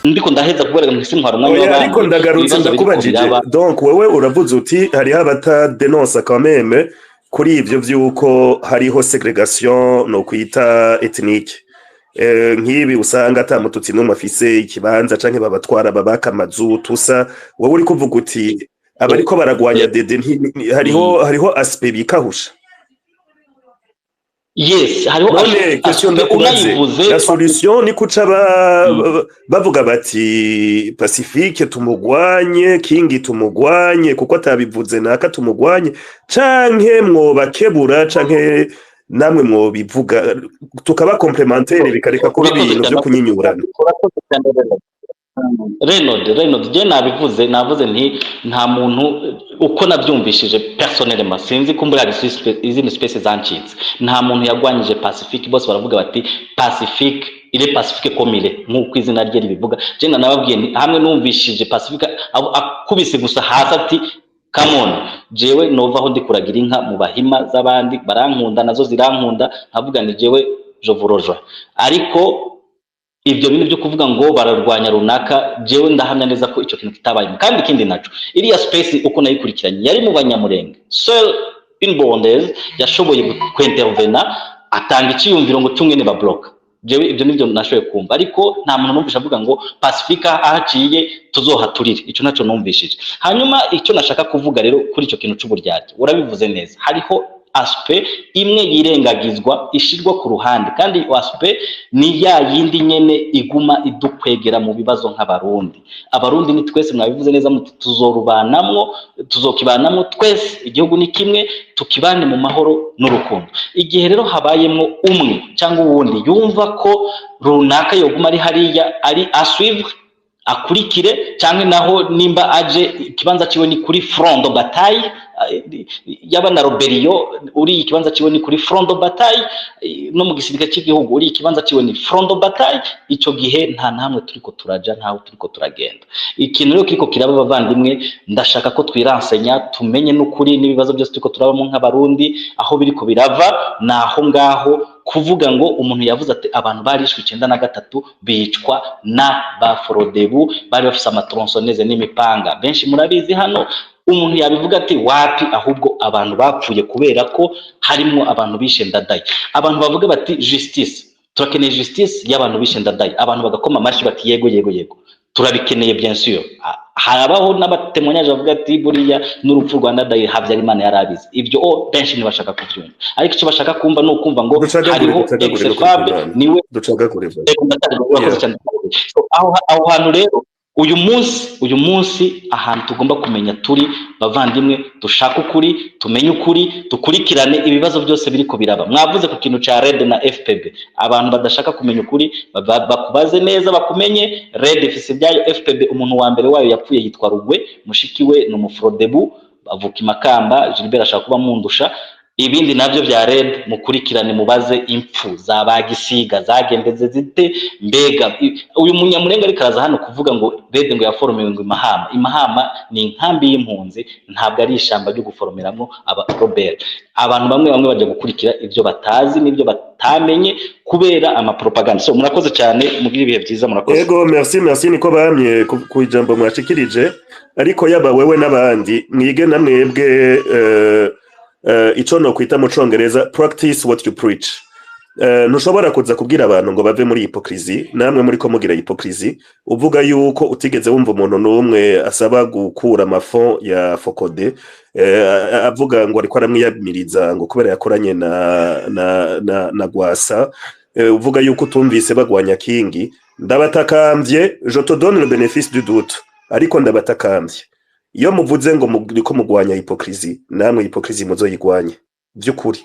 ndiko ndaheza kubera ngo ntwara umwanya w'abandi ariko ndagarutse ndakubajije donc wewe uravuze uti hari abata denonce quand même kuri ivyo vyuko hariho segregation no kwita ethnique nk'ibi usanga atamututsi n'umwe afise ikibanza canke babatwara babaka amazu tusa wowe uri kuvuga uti abariko baragwanya dede hariho aspect bikahusha. Yes, hariho question ndakubaze la solution ni kuca bavuga bati Pacifique tumugwanye, King tumugwanye kuko atabivuze naka tumugwanye canke mwobakebura canke namwe mwobivuga tukaba complementaire bikareka kuba ibintu byo kunyinyurana. Renaud je navuze nti nta muntu uko nabyumvishije personnellement sinzi kumbura izindi spaces zancitse nta muntu yagwanyije Pacifique bose baravuga bati Pacifique ile Pacifique komile nkuko izina rye ribivuga je nababwiye hamwe numvishije Pacifique akubise gusa hasi ati come on jewe nova aho ndi kuragira inka mu bahima z'abandi barankunda nazo zirankunda nkavuga ni jewe jovorojwa ariko ibyo bintu byo kuvuga ngo bararwanya runaka jewe ndahamya neza ko icyo kintu kitabaye kandi kindi naco iriya space uko nayikurikiranye yari mu banyamurenge seul une bondaise yashoboye kwintervena atanga icyiyumviro ngo cyumwe ne ba block jewe ibyo nibyo nashoboye kumva ariko nta muntu numvisha avuga ngo Pacifica ahaciye tuzohaturire icyo naco numvishije hanyuma icyo nashaka kuvuga rero kuri icyo kintu cy'uburyarya urabivuze neza hariho aspect imwe yirengagizwa ishirwa ku ruhande kandi aspect ni ya yindi nyene iguma idukwegera mu bibazo abarundi ni twese mwabivuze neza tuzokibanamwo twese igihugu ni kimwe tukibane mu mahoro n'urukundo igihe rero habayemo umwe cyangwa uwundi yumva ko runaka yoguma ari hariya ari asuivre akurikire cyangwa naho nimba aje ikibanza ciwe ni kuri front de bataille yaba na Roberio uri ikibanza ciwe ni kuri front de bataille no mu gisirikare cy'igihugu uri ikibanza ciwe ni front de bataille ico gihe nta namwe turiko turaja ntaho turiko turagenda ikintu rero kiko kiraba bavandimwe ndashaka ko twiransenya tumenye n'ukuri n'ibibazo byose turiko turabamo nk'abarundi aho biriko birava naho ngaho kuvuga ngo umuntu yavuze ati abantu barishwe 93 bicwa na ba Frodebu bari bafise amatronçonneuse n'imipanga benshi murabizi hano umuntu yabivuga ati wapi ahubwo abantu bapfuye kubera ko harimo abantu bishe Ndadaye abantu bavuga bati justice turakeneye justice y'abantu bishe Ndadaye abantu bagakoma amashi bati yego turabikeneye bien sûr harabaho n'abatemonyaje bavuga ati buriya n'urupfu rwa Ndadaye Habyarimana yarabize ibyo benshi ntibashaka kubyumva ariko icyo bashaka kumva no kumva ngo hariho exfab niwe ducaga kureva aho hantu rero uyu munsi ahantu tugomba kumenya turi bavandimwe dushaka ukuri tumenye ukuri dukurikirane ibibazo byose biriko biraba mwavuze ku kintu ca RED na FPB abantu badashaka kumenya ukuri bakubaze neza bakumenye RED ifise byayo FPB umuntu wa mbere wayo yapfuye yitwa Rugwe mushikiwe no mufrodebu bavuka Makamba Gilbert ashaka kuba mundusha ibindi navyo vya RED mukurikirane mubaze impfu zabagisiga zagendeze zite mbega uyu munyamurenga ari karaza hano kuvuga ngo RED ngo yaforomeye ngo imahama ni inkambi y'impunzi ntabwo ari ishamba ryo guforomeramo aba Robert abantu bamwe baje gukurikira ivyo batazi n'ivyo batamenye kubera ama propaganda so murakoze cyane mugira ibihe byiza murakoze yego merci niko bamye ku ijambo mwashikirije ariko yaba wewe n'abandi mwige namwebwe ico no kwita mu Congereza practice what you preach ntushobora kuza kubwira abantu ngo bave muri hypocrisy namwe muri ko mugira hypocrisy uvuga yuko utigeze wumva umuntu n'umwe asaba gukura amafon ya Focode avuga ngo ariko aramwiyamiriza ngo kubera yakoranye na Gwasa uvuga yuko utumvise bagwanya King ndabatakambye je te donne le bénéfice du doute ariko ndabatakambye iyo muvuze ngo muriko mugwanya hypocrisy namwe hypocrisy muzoyigwanye by'ukuri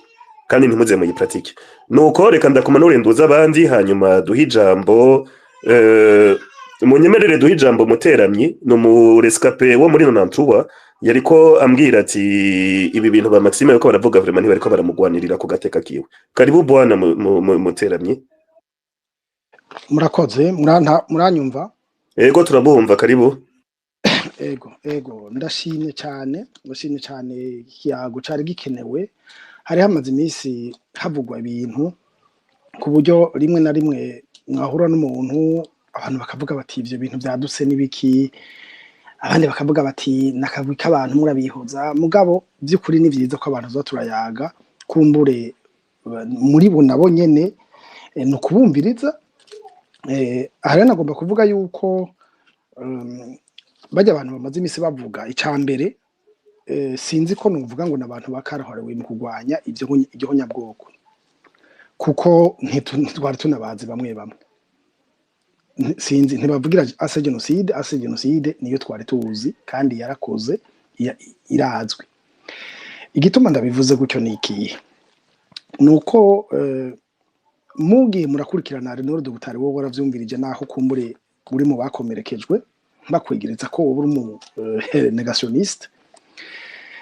kandi ntimuze mu pratique nuko reka ndakumanura nduza abandi hanyuma duhijambo munyemerere duhijambo muteramyi no mu rescapé wo muri 93 yariko ambwira ati ibi bintu ba Maxime yuko baravuga vraiment ntibariko baramugwanirira ku gateka kiwe karibu bwana muteramyi murakoze muranyumva yego turabumva karibu ego ndashimye cyane kiyago cari gikenewe hari hamaze iminsi havugwa ibintu ku buryo rimwe na rimwe mwahura n'umuntu abantu bakavuga bati ivyo bintu vyadutse n'ibiki, abandi bakavuga bati nakagwi k'abantu murabihoza, mugabo by'ukuri ni vyiza ko abantu zo turayaga kumbure muri bo nabo nyene ni ukubumviriza. Aha nagomba kuvuga yuko bajya abantu bamaze imisi bavuga icambere, sinzi ko nuvuga ngo n'abantu bakarahariwe mu kurwanya iryo nyabwoko, kuko ntitwari tunabazi bamwe bamwe, sinzi ntibavugira ase genocide niyo twari tuzi kandi yarakoze irazwi. Igituma ndabivuze gutyo ni ikihe, nuko mugiye murakurikirana Renord Butare wowe waravyumvirije naho kumbure uri mu bakomerekejwe bakwegereza ko wowe uri mu negationniste.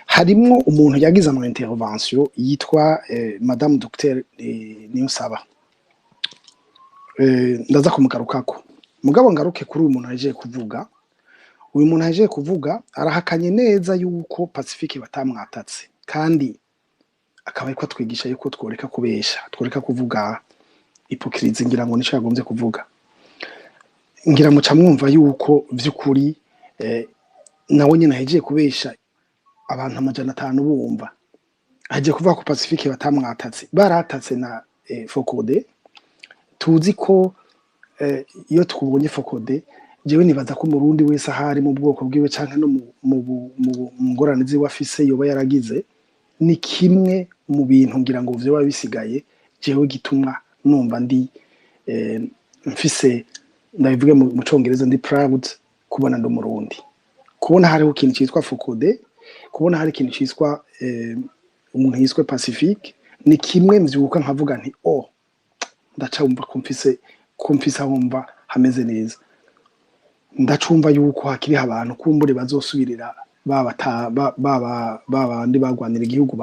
Harimwo umuntu yagize ama intervention yitwa Madame Dr Niyonsaba, ndaza kumugarukako, mugabo ngaruke kuri uyu muntu aje kuvuga. Uyu muntu aje kuvuga arahakanye neza yuko Pacifique batamwatatse, kandi akaba ariko atwigisha yuko tworeka kubesha, tworeka kuvuga hypocrisie, ngira ngo nico yagombye kuvuga. Ngira muca mwumva yuko vy'ukuri nawe nyene ahejeje kubesha abantu 500 bumva, aje kuvuga ko Pacifique batamwatatse. Baratatse na Focode, tuzi ko iyo twubonye Focode, jewe nibaza ko Murundi wese ahari mu bwoko bwiwe canke no mu ngorane ziwe afise yoba yaragize, ni kimwe mu bintu ngira ngo vyo bisigaye jewe gituma numva ndi mfise, ndabivuge mu Congereza, ndi proud kubona ndo Murundi, kubona hariho ikintu cyitwa Focode, kubona hari ikintu cyitwa umuntu yiswe Pacifique, ni kimwe mvyuka nkavuga nti ndacumva kumfise humva hameze neza, ndacumva yuko hakiri abantu kumbure bazosubirira babandi bagwanira igihugu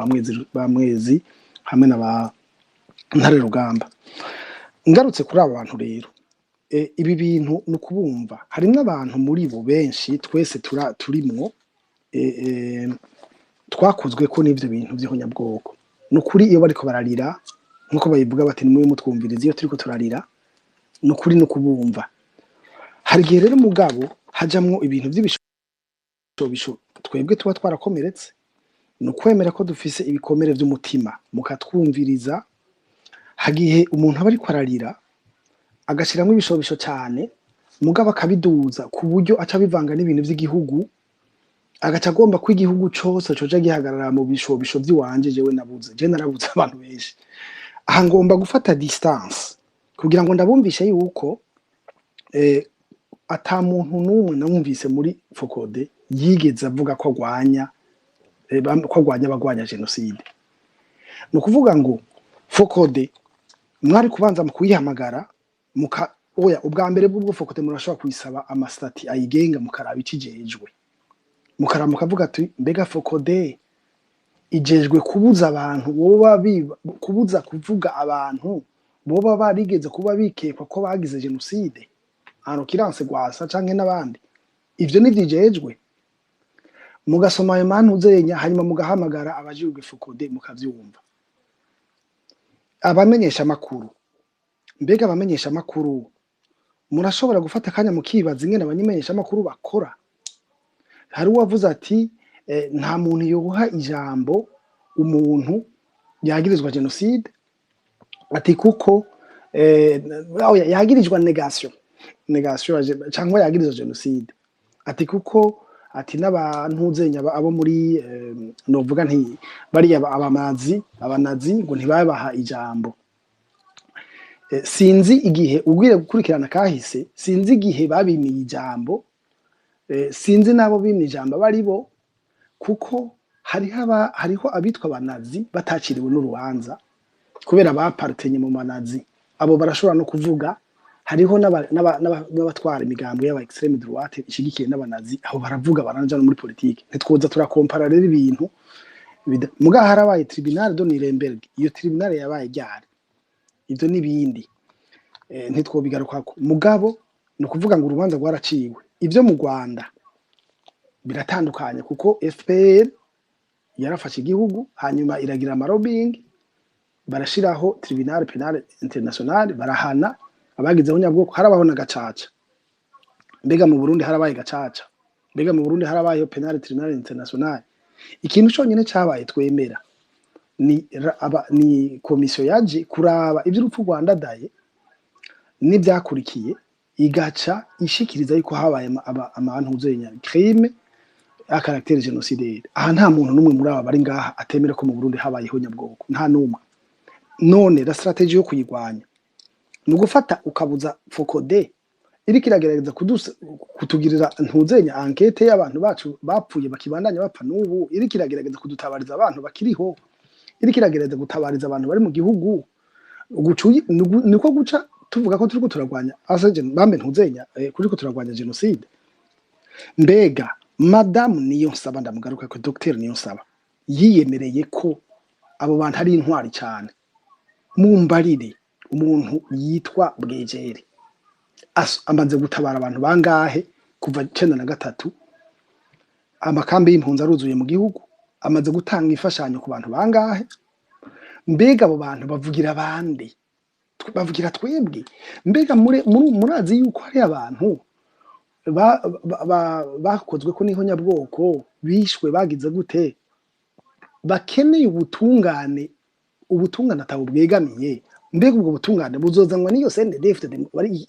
bamwezi hamwe na Ntare Rugamba. Ngarutse kuri aba bantu rero, ibi bintu no kubumva, harimo abantu muri bo benshi twese turimwo twakozwe ko n'ivyo bintu vy'ihonyabwoko. Nukuri iyo bariko bararira nkuko bayivuga bati ni muri mutwumviriza, iyo turiko turarira nukuri no kubumva. Hari gihe rero mugabo hajamwo ibintu by'ibishobisho twebwe tuba twarakomeretse, no kwemera ko dufise ibikomere vy'umutima mukatwumviriza. Hagihe umuntu aba ariko ararira agashiramwe ibishobisho cyane, mugabo akabiduza ku buryo aca bivanga n'ibintu by'igihugu, agaca agomba ko igihugu cose coja gihagarara mu bishobisho vy'iwanje. Jewe nabuze, je narabuze abantu benshi. Aha ngomba gufata distance kugira ngo ndabumvishe yuko ata muntu n'umwe namwumvise muri Focode yigeze avuga ko agwanya bagwanya genocide. No kuvuga ngo Focode mwari kubanza mu kuyihamagara ubwa mbere bw'ubwo Focode murashobora kuyisaba amastati ayigenga, mukaraba ikijejwe, mukaramuka avuga ati mbega Focode ijejwe kubuza abantu kubuza kuvuga abantu boba barigeze kuba bikekwa ko bagize genocide, Kiranse Gwasa canke n'abandi. Ivyo ni vyijejwe, mugasoma ayo mantu uzenya, hanyuma mugahamagara abajijwe Focode mukavyumva. Abamenyesha makuru, mbega abamenyesha makuru murashobora gufata kanya mukibaza ingene abamenyesha makuru bakora. Hari uwavuze ati nta muntu yoha ijambo umuntu yagirizwa genocide, ati kuko yagirizwa negation cyangwa yagirizwa genocide, ati kuko ati n'abantu uzenya abo muri novuga nti bari abanazi ngo ntibabaha ijambo. Sinzi igihe ubwire gukurikirana kahise, sinzi igihe babimiye ijambo, sinzi nabo bimye ijambo bari bo, kuko hariho abitwa abanazi bataciriwe n'urubanza kubera bapartenye mu manazi. Abo barashobora no kuvuga, hariho n'abatwara imigambo y'aba extreme droite ishigikiye n'abanazi, aho baravuga baranja no muri politique. Ntitwoza turakompara rero ibintu muga harabaye tribunal de Nuremberg, iyo tribunal yabaye ryari, ivyo nibindi ntitwobigarukako. Mugabo no kuvuga ngo urubanza rwaraciwe. Ivyo mu Rwanda biratandukanye, kuko FPR yarafashe igihugu hanyuma iragira amarobing, barashiraho tribunal penal international, barahana abagizeho nyabwoko harabaho na gacaca. Mbega mu Burundi harabaye gacaca, mbega mu Burundi harabayeho penal tribunal international. Ikintu cyonyine cyabaye twemera ni komisiyo yaje kuraba iby'urupfu Rwanda daye n'ibyakurikiye, igaca ishikiriza yuko habaye abantu uzenya crime a caractère génocidaire. Aha nta muntu numwe muri aba bari ngaha atemera ko mu Burundi habayeho nyabwoko, nta numwe. None la strategie yo kuyigwanya ni ugufata ukabuza Focode iri kiragerageza kutugirira ntuzenya enquête y'abantu bacu bapfuye bakibandanya bapfa n'ubu, iri kiragerageza kudutabariza abantu bakiriho, iri kiragerageza gutabariza abantu bari mu gihugu. Niko guca tuvuga ko turiko turagwanya bambe ntuzenya kuriko turagwanya genocide. Mbega Madame Niyonsaba, ndamugaruka ko Dr Niyonsaba yiyemereye ko abo bantu ari intwari cyane. Mumbarire umuntu yitwa Bwejere amaze gutabara abantu bangahe kuva 93, amakambi y'impunzi aruzuye mu gihugu, amaze gutanga ifashanyo ku bantu bangahe. Mbega abo bantu bavugira abandi, bavugira twebwe? Mbega murazi yuko hari abantu bakozwe ko niho nyabwoko bishwe bagize gute, bakeneye ubutungane ataho bwegamiye. Mbega ubwo butungane buzozanwa n'iyo CNDD-FDD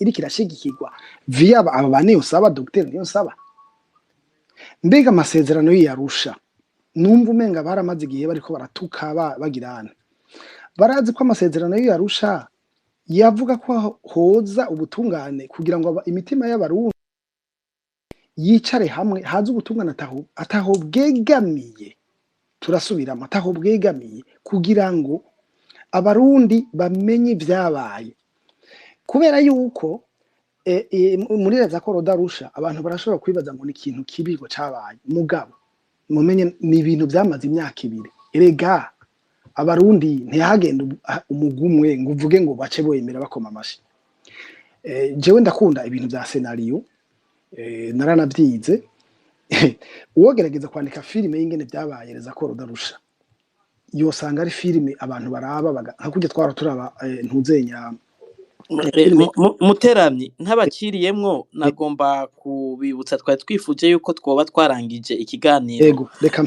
iri kirashigikirwa via aba Niyonsaba, Dr Niyonsaba? Mbega amasezerano y'Arusha numva umenga baramaze igihe bariko baratuka bagirana. Barazi ko amasezerano y'Arusha yavuga ko hoza ubutungane kugira ngo imitima y'abarundi yicare hamwe, haza ubutungane ataho bwegamiye. Turasubiramo, ataho bwegamiye kugira ngo abarundi bamenye ibyabaye. Kubera yuko muri leta ko Rodarusha abantu barashobora kwibaza ngo ni ikintu kibigo cabaye, mugabo mumenye ni ibintu byamaze imyaka 2. Erega abarundi ntihagenda umugumwe ngo uvuge ngo bace boyemera bakoma amashi. Jewe ndakunda ibintu bya scenario, naranabyize. Uwogerageza kwandika filime y'ingene byabaye leza ko Rodarusha yosanga ari filime abantu baraba nka kujya twara turaba ntuzenya Muteramyi ntabakiriyemwo. Nagomba kubibutsa twari twifuje yuko twoba twarangije ikiganiro. Yego, reka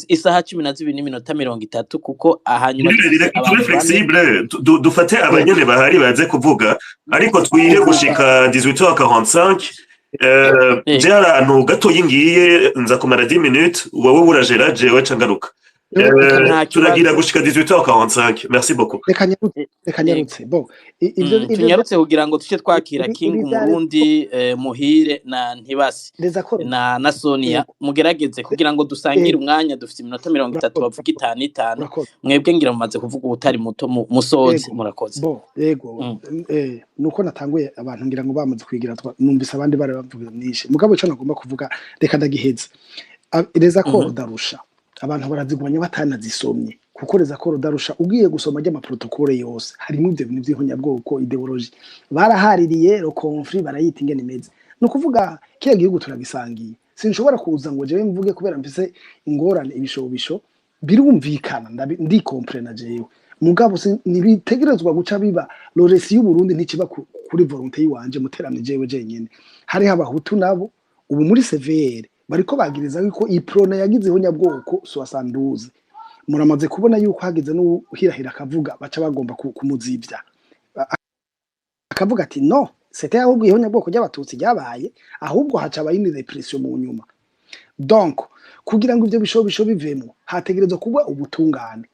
isaha 12:30 kuko ahanyuma abantu flexible dufate abanyene bahari baze kuvuga, ariko twire gushika 18h45. Jara ahantu gato yingiye nza kumara 10 minutes, wowe urajera jewe cangaruka. Turagira gushika 18h45. Merci beaucoup. Reka nyarutse bo tunyarutse kugira ngo tuce twakira King Umurundi, Muhire na Ntibasi na Sonia. Mugerageze kugira ngo dusangire umwanya, dufite iminota 30 bavuga 5. Mwebwe ngira mumaze kuvuga ubutari muto musoze. Murakoze. Bo yego nuko natanguye abantu ngira ngo bamaze kwigira, numvise abandi bare bavuga nishe. Mugabo cyo nagomba kuvuga reka ndagiheze. Leza ko Rodarusha abantu barazigwanya batanazisomye, kuko leza ko Rodarusha ugiye gusoma ajya amaprotokole yose harimo ibyo bintu by'ihonyabwoko ideology barahaririye ro conflit barayita ingene imeze. No kuvuga kiya gihugu turagisangiye, sinshobora kuza ngo jewe mvuge kubera mfise ingorane ibishobisho birumvikana ndi comprendre jewe. Mugabo nibitegerezwa guca biba loresi y'u Burundi ntikiba kuri volonté yiwanje Muteramyi jewe jenyene. Hari abahutu nabo ubu muri CVR bariko bagiriza yuko iprona yagizeho nyabwoko 72. Muramaze kubona yuko hagize no hirahira akavuga baca bagomba kumuzivya, akavuga ati no c'était ahubwo ihonye bwoko ry'abatutsi ryabaye, ahubwo haca abayini repression mu nyuma. Donc kugira ngo ivyo bishobisho bivemo hategerezwa kuba ubutungane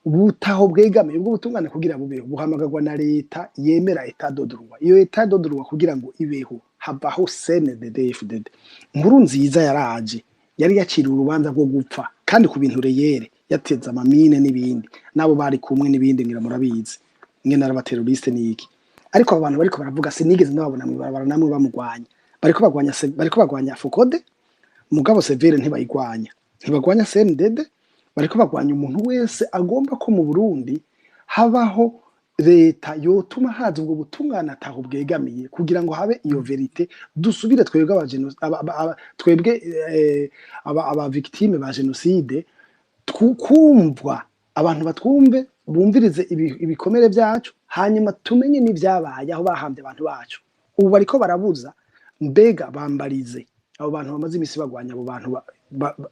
butaho bwegamiye. Ubwo butungane kugira bubeho buhamagagwa na leta yemera etat de droit. Iyo etat de droit kugira ngo ibeho habaho CNDD-FDD. Nkurunziza yaraje yari yacira urubanza rwo gupfa kandi ku bintu reyere, yateza amamine n'ibindi, nabo bari kumwe n'ibindi ngira murabizi ngene arabateroriste niki. Ariko abantu bariko baravuga sinigeze ndababona mu barabara namwe bamugwanya, bariko bagwanya Focode, mugabo severe ntibagwanya CNDD, bariko bagwanya umuntu wese agomba ko mu Burundi habaho leta yotuma haza ubwo butungane ataho bwegamiye kugira ngo habe iyo verite. Dusubire twebwe aba victime ba genocide twumva, abantu batwumve bumvirize ibikomere byacu, hanyuma tumenye n'ibyabaye aho bahambye abantu bacu ubu bariko barabuza mbega bambarize abo bantu bamaze imisi bagwanya abo bantu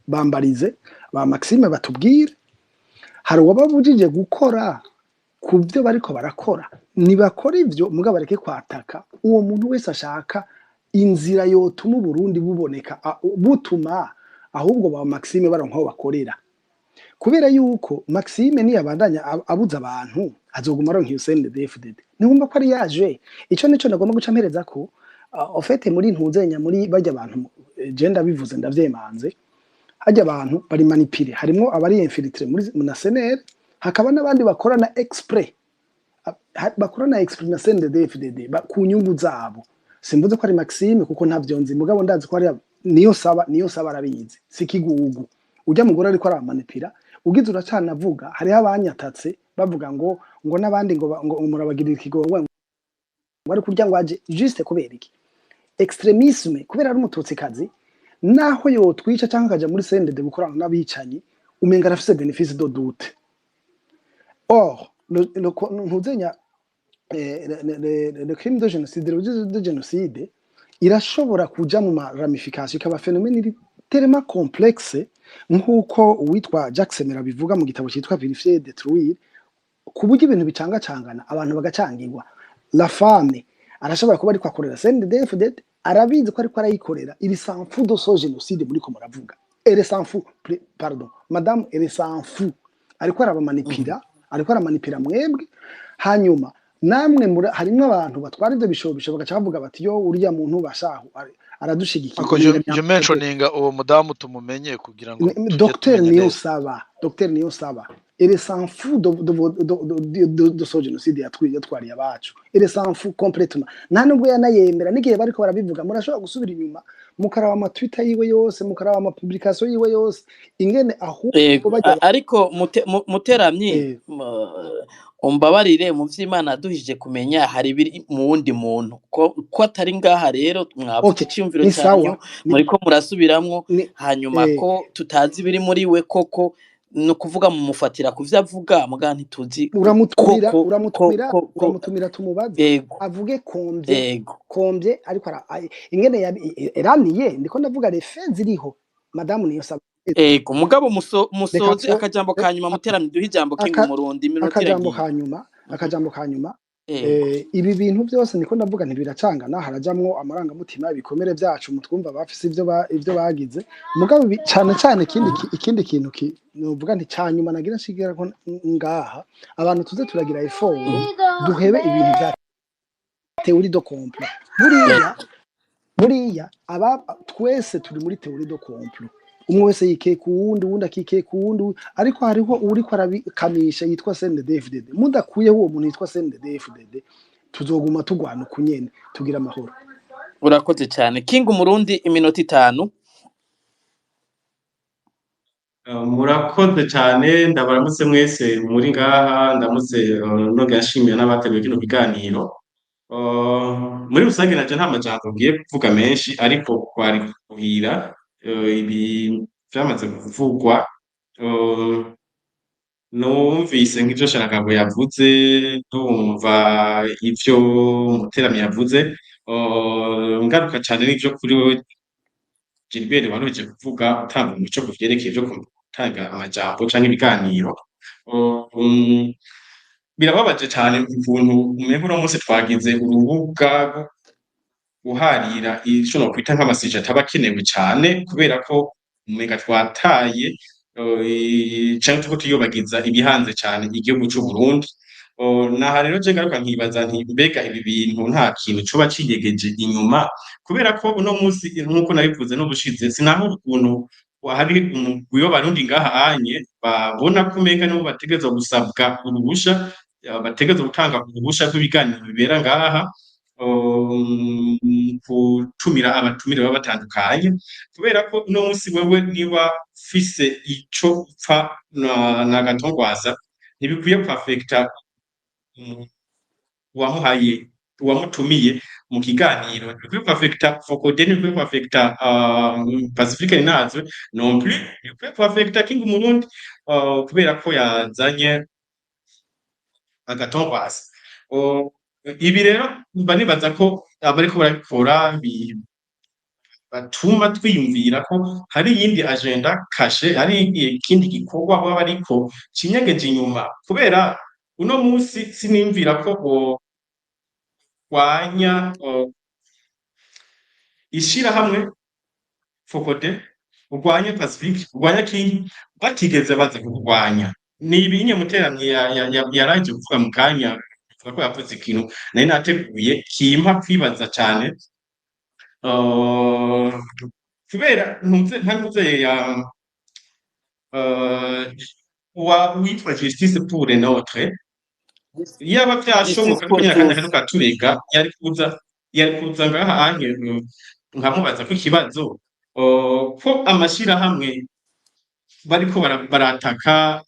bambarize ba Maxime batubwire hari uwababujije gukora ku byo bariko barakora nibakora ivyo mugabo bareke kwataka uwo muntu wese ashaka inzira yotuma Burundi buboneka butuma ahubwo ba Maxime baronkaho bakorera kubera yuko Maxime niyabandanya abuza abantu azoguma aronka CNDD-FDD nihumva ko ari yaje ico nico nagomba guca mpereza ko ofete muri ntuzenya muri bajya abantu genda bivuze ndavyemanze hajya abantu bari manipire harimo abari infiltré muri na CNL hakaba nabandi bakorana exprès bakorana exprès na CNDD-FDD ku nyungu zabo simvuze ko ari Maxime kuko ntavyonzi mugabo ndazi ko ari niyo saba arabizi sikigugu ujya mugore ariko aramanipira ugize uracana avuga hari abanyatatse bavuga ngo nabandi ngo murabagirira ikigongo ngo ari kurya ngo aje juste kubera iki extremisme kubera ari umututsi kazi naho yo twica cyangwa kaja muri CNDD gukorana n'abicanyi umenga arafise bénéfice de doute or ntuzenya le crime de génocide irashobora kuja mu ramification ikaba phénomène tellement complexe nkuko uwitwa Jackson bivuga mu gitabo cyitwa Vérifier et Détruire kuburyo ibintu bicangacangana abantu bagacangirwa la femme arashobora kuba ariko akorera CNDD-FDD arabizi ko ariko arayikorera iri sans fou de ce génocide muri ko muravuga elle s'en fout pardon madame elle s'en fout ariko arabamanipira mwebwe hanyuma namwe harimwe abantu batwara ivyo bishobisho bagaca bavuga bati yo uriya muntu bashaho aradushigikiye ako je mentioninga uwo mudamu tumumenye kugira ngo Dr Niyonsaba elle s'en fout de ce génocide yatwariye abacu elle s'en fout complètement nta nubwo yanayemera n'igihe bariko barabivuga murashobora gusubira inyuma mukaraba ama Twitter yiwe yose mukaraba ama publication yiwe yose ingene ariko muteramye umbabarire mu vy'Imana duhije kumenya hari biri mu wundi muntu ko atari ngaha rero mwavuze cyumviro cyanyu muriko murasubiramwo hanyuma ko tutazi biri muri we koko no kuvuga mu mufatira kuvya avuga muga ntituzi uramutumira tumubaze avuge kombye ariko ingene eraniye ndiko ndavuga refe ziriho madamu Niyonsaba mugabo musozi akajambo kanyuma muteramye duha ijambo kingu murundi akajambo kanyuma ibi bintu byose niko ndavuga ntibiracangana harajamwo amarangamutima ibikomere byacu mutwumva bafise ivyo bagize mugabo cyane ikindi kintu novuga nti cyanyuma nagira nshigera ko ngaha abantu tuze turagira effort duhebe ibintu bya théorie de complot buriya aba twese turi muri théorie de complot umwe wese yikeye ku wundi uwundi akikeye ku wundi ariko hariho uriko arabikamisha yitwa CNDD-FDD mudakuyeho uwo muntu yitwa CNDD-FDD tuzoguma tugwana kunyene tugira amahoro urakoze cyane Kingu Murundi iminota 5 murakoze cyane ndabaramutse mwese muri ngaha ndamutse no gashimiye n'abateguye kino kiganiro muri rusange naje nta majambo ngiye kuvuga menshi ariko kwari kuhira ibi byamaze kuvugwa numvise nk'ivyo Sharangabo yavuze ndumva ivyo Muteramyi yavuze ngaruka cyane n'ivyo kuri we Gilbert waroje kuvuga utanga umuco kuvyerekeye byo gutanga amajambo canke ibiganiro birababaje cyane ukuntu umengo no munsi twagize urubuga guharira ico no kwita nk'amasije atabakenewe cyane kubera ko umenga twataye canke tuko tuyobagiza ibihanze cyane igihugu cy'u Burundi naha rero je garuka nkibaza nti mbega ibi bintu nta kintu coba ciyegeje inyuma kubera ko uno munsi nkuko nabivuze no bushize sinaho ukuntu hari umugwi w'abarundi ngaha anye babona ko umenga nibo bategezwa gusabwa uruhusha bategezwa gutanga uruhusha rw'ibiganiro bibera ngaha kutumira abatumire baba batandukanye kubera ko uno munsi wewe niba fise ico upfa na gatongwaza ntibikwiye kwafekta uwamutumiye mu kiganiro ntibikwiye kwafekta Focode ntibikwiye kwafekta Pacifique nazwe non plus ntibikwiye kwafekta Kingu Murundi kubera ko yazanye agatongwaza ibi rero mba nibaza ko abariko barabikora batuma twiyumvira ko hari iyindi agenda kashe, hari ikindi gikorwa baba bariko kinyegeje inyuma, kubera uno munsi sinimvira ko borwanya ishirahamwe Fokode, urwanya Pacifique, urwanya King, batigeze baza kurwanya. Ni ibinye muteramye yaraje kuvuga mu kanya, kuvuga ko yakoze ikintu nari nateguye kimpa kwibaza cyane, kubera ntuze ya witwa Justice pour les Nôtres, yaba byashoboka ko nyine kandi akanuka turega yari kuza ngaha anye nkamubaza ko ikibazo ko amashirahamwe bariko barataka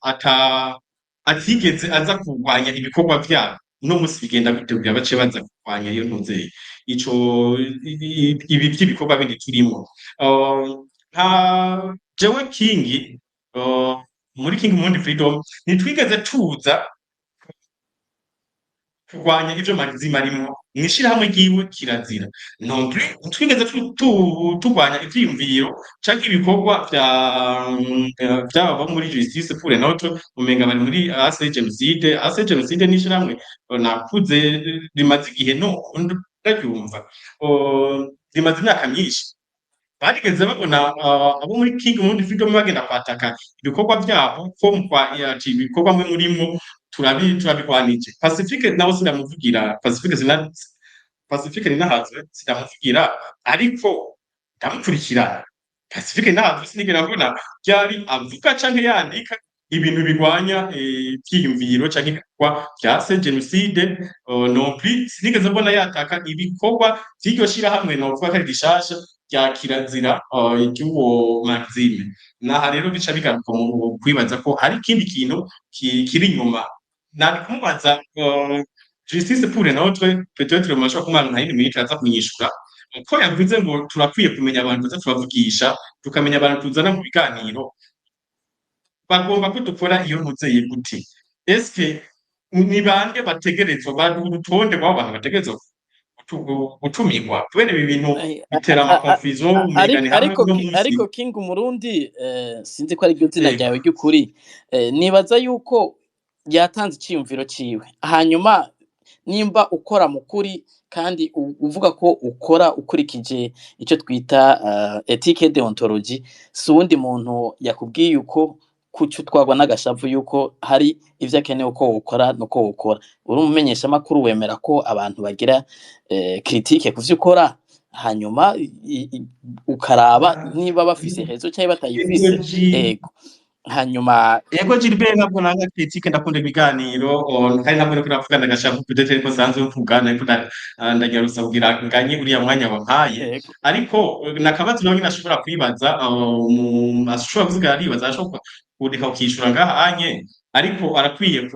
atigeze aza kurwanya ibikorwa vyabo, uno musi bigenda bitegura bace baza kurwanya iyo ntuze ico ibi vy'ibikorwa bindi turimo. Nka jewe King, muri King Mundi Freedom ntitwigeze tuza kurwanya ivyo Maxime arimwo mw'ishirahamwe ryiwe kirazira, ntitwigeze turwanya ivyiyumviro canke ibikorwa vy'abava muri Justice pour les Nôtres, umenga bari muri AC Genocide n'ishirahamwe nakuze rimaze igihe ndaryumva, rimaze imyaka myinshi. Barigeze babona abo muri King Mundi Freedom bagenda kwataka ibikorwa vyabo ko ibikorwa mwe murimwo turabigwanije. Pacifique nawe sinamuvugira, Pacifique ninahazwe sinamuvugira, ariko ndamukurikira. Pacifique nahazwe sinigera mbona byari avuga canke yandika ibintu bigwanya ivyiyumviro canke ibikorwa vya Genocide, non plus sinigeze mbona yataka ibikorwa vy'iryo shirahamwe novuga ko ari rishasha rya kirazira iry'uwo Maxime. Naha rero bica bigaruka mu kwibaza ko hari ikindi kintu kiri inyuma. Nari kumubaza Justice pour les Nôtres, peut-être mashobora kumara nka yindi minsi aza kunyishura ko yavuze ngo turakwiye kumenya abantu tuza turavugisha, tukamenya abantu tuzana mu biganiro, bagomba ko dukora iyo ntuzeye gute? Eske ni bande bategerezwa urutonde rw'abo bantu bategerezwa gutumirwa? Kubera ibi bintu bitera amakonfusion umigani hamwe ariko King Umurundi, sinzi ko ari ryo zina ryawe ry'ukuri, nibaza yuko yatanze iciyumviro ciwe, hanyuma nimba ukora mukuri kandi uvuga ko ukora ukurikije ico twita ethique deontologie, si uwundi muntu yakubwiye uko kuco twagwa n'agashavu yuko hari ivyo akeneye uko wokora nuko wokora. Uri umumenyesha makuru wemera ko abantu bagira critique kuvyo ukora, hanyuma ukaraba niba bafise hezo cyangwa batayifise. Ego hanyuma yego Gilbert nabwo nanga critique ndakunda ibiganiro, kandi nabwo niko navugana gashavu peut-être ko sanzwe mvugana ariko ndagirusa kugira nganye uriya mwanya wampaye, ariko nakabazo nawe nashobora kwibaza ashobora kuvuga aribaza ashobora kureka ukishura ngaha anye, ariko arakwiye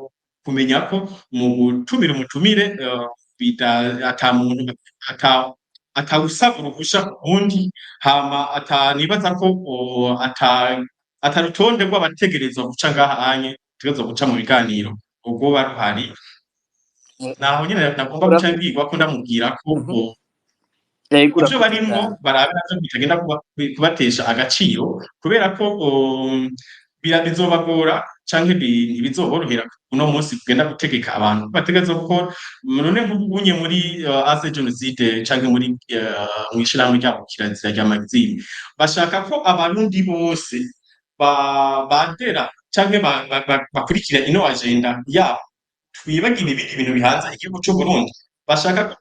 kumenya ko mu gutumira umutumire ata muntu atawusaba uruhusha ubundi, hama atanibaza ko atarutonde rw'abategerezwa guca ngaha anye tugezo guca mu biganiro ubwo baruhari. Naho nyine nagomba guca mbigwa ko ndamubwira ko ivyo barimwo barabe navyo bitagenda kubatesha agaciro, kubera ko bizobagora canke ntibizoborohera uno munsi kugenda gutegeka abantu bategeza ko none nk'ubunye muri AC Genocide canke muri mw'ishirahamwe ryabo kirazira rya Maxime, bashaka ko abarundi bose bandera canke bakurikira ino agenda yabo, twibagira ibindi bintu bihanze igihugu c'u Burundi. Bashaka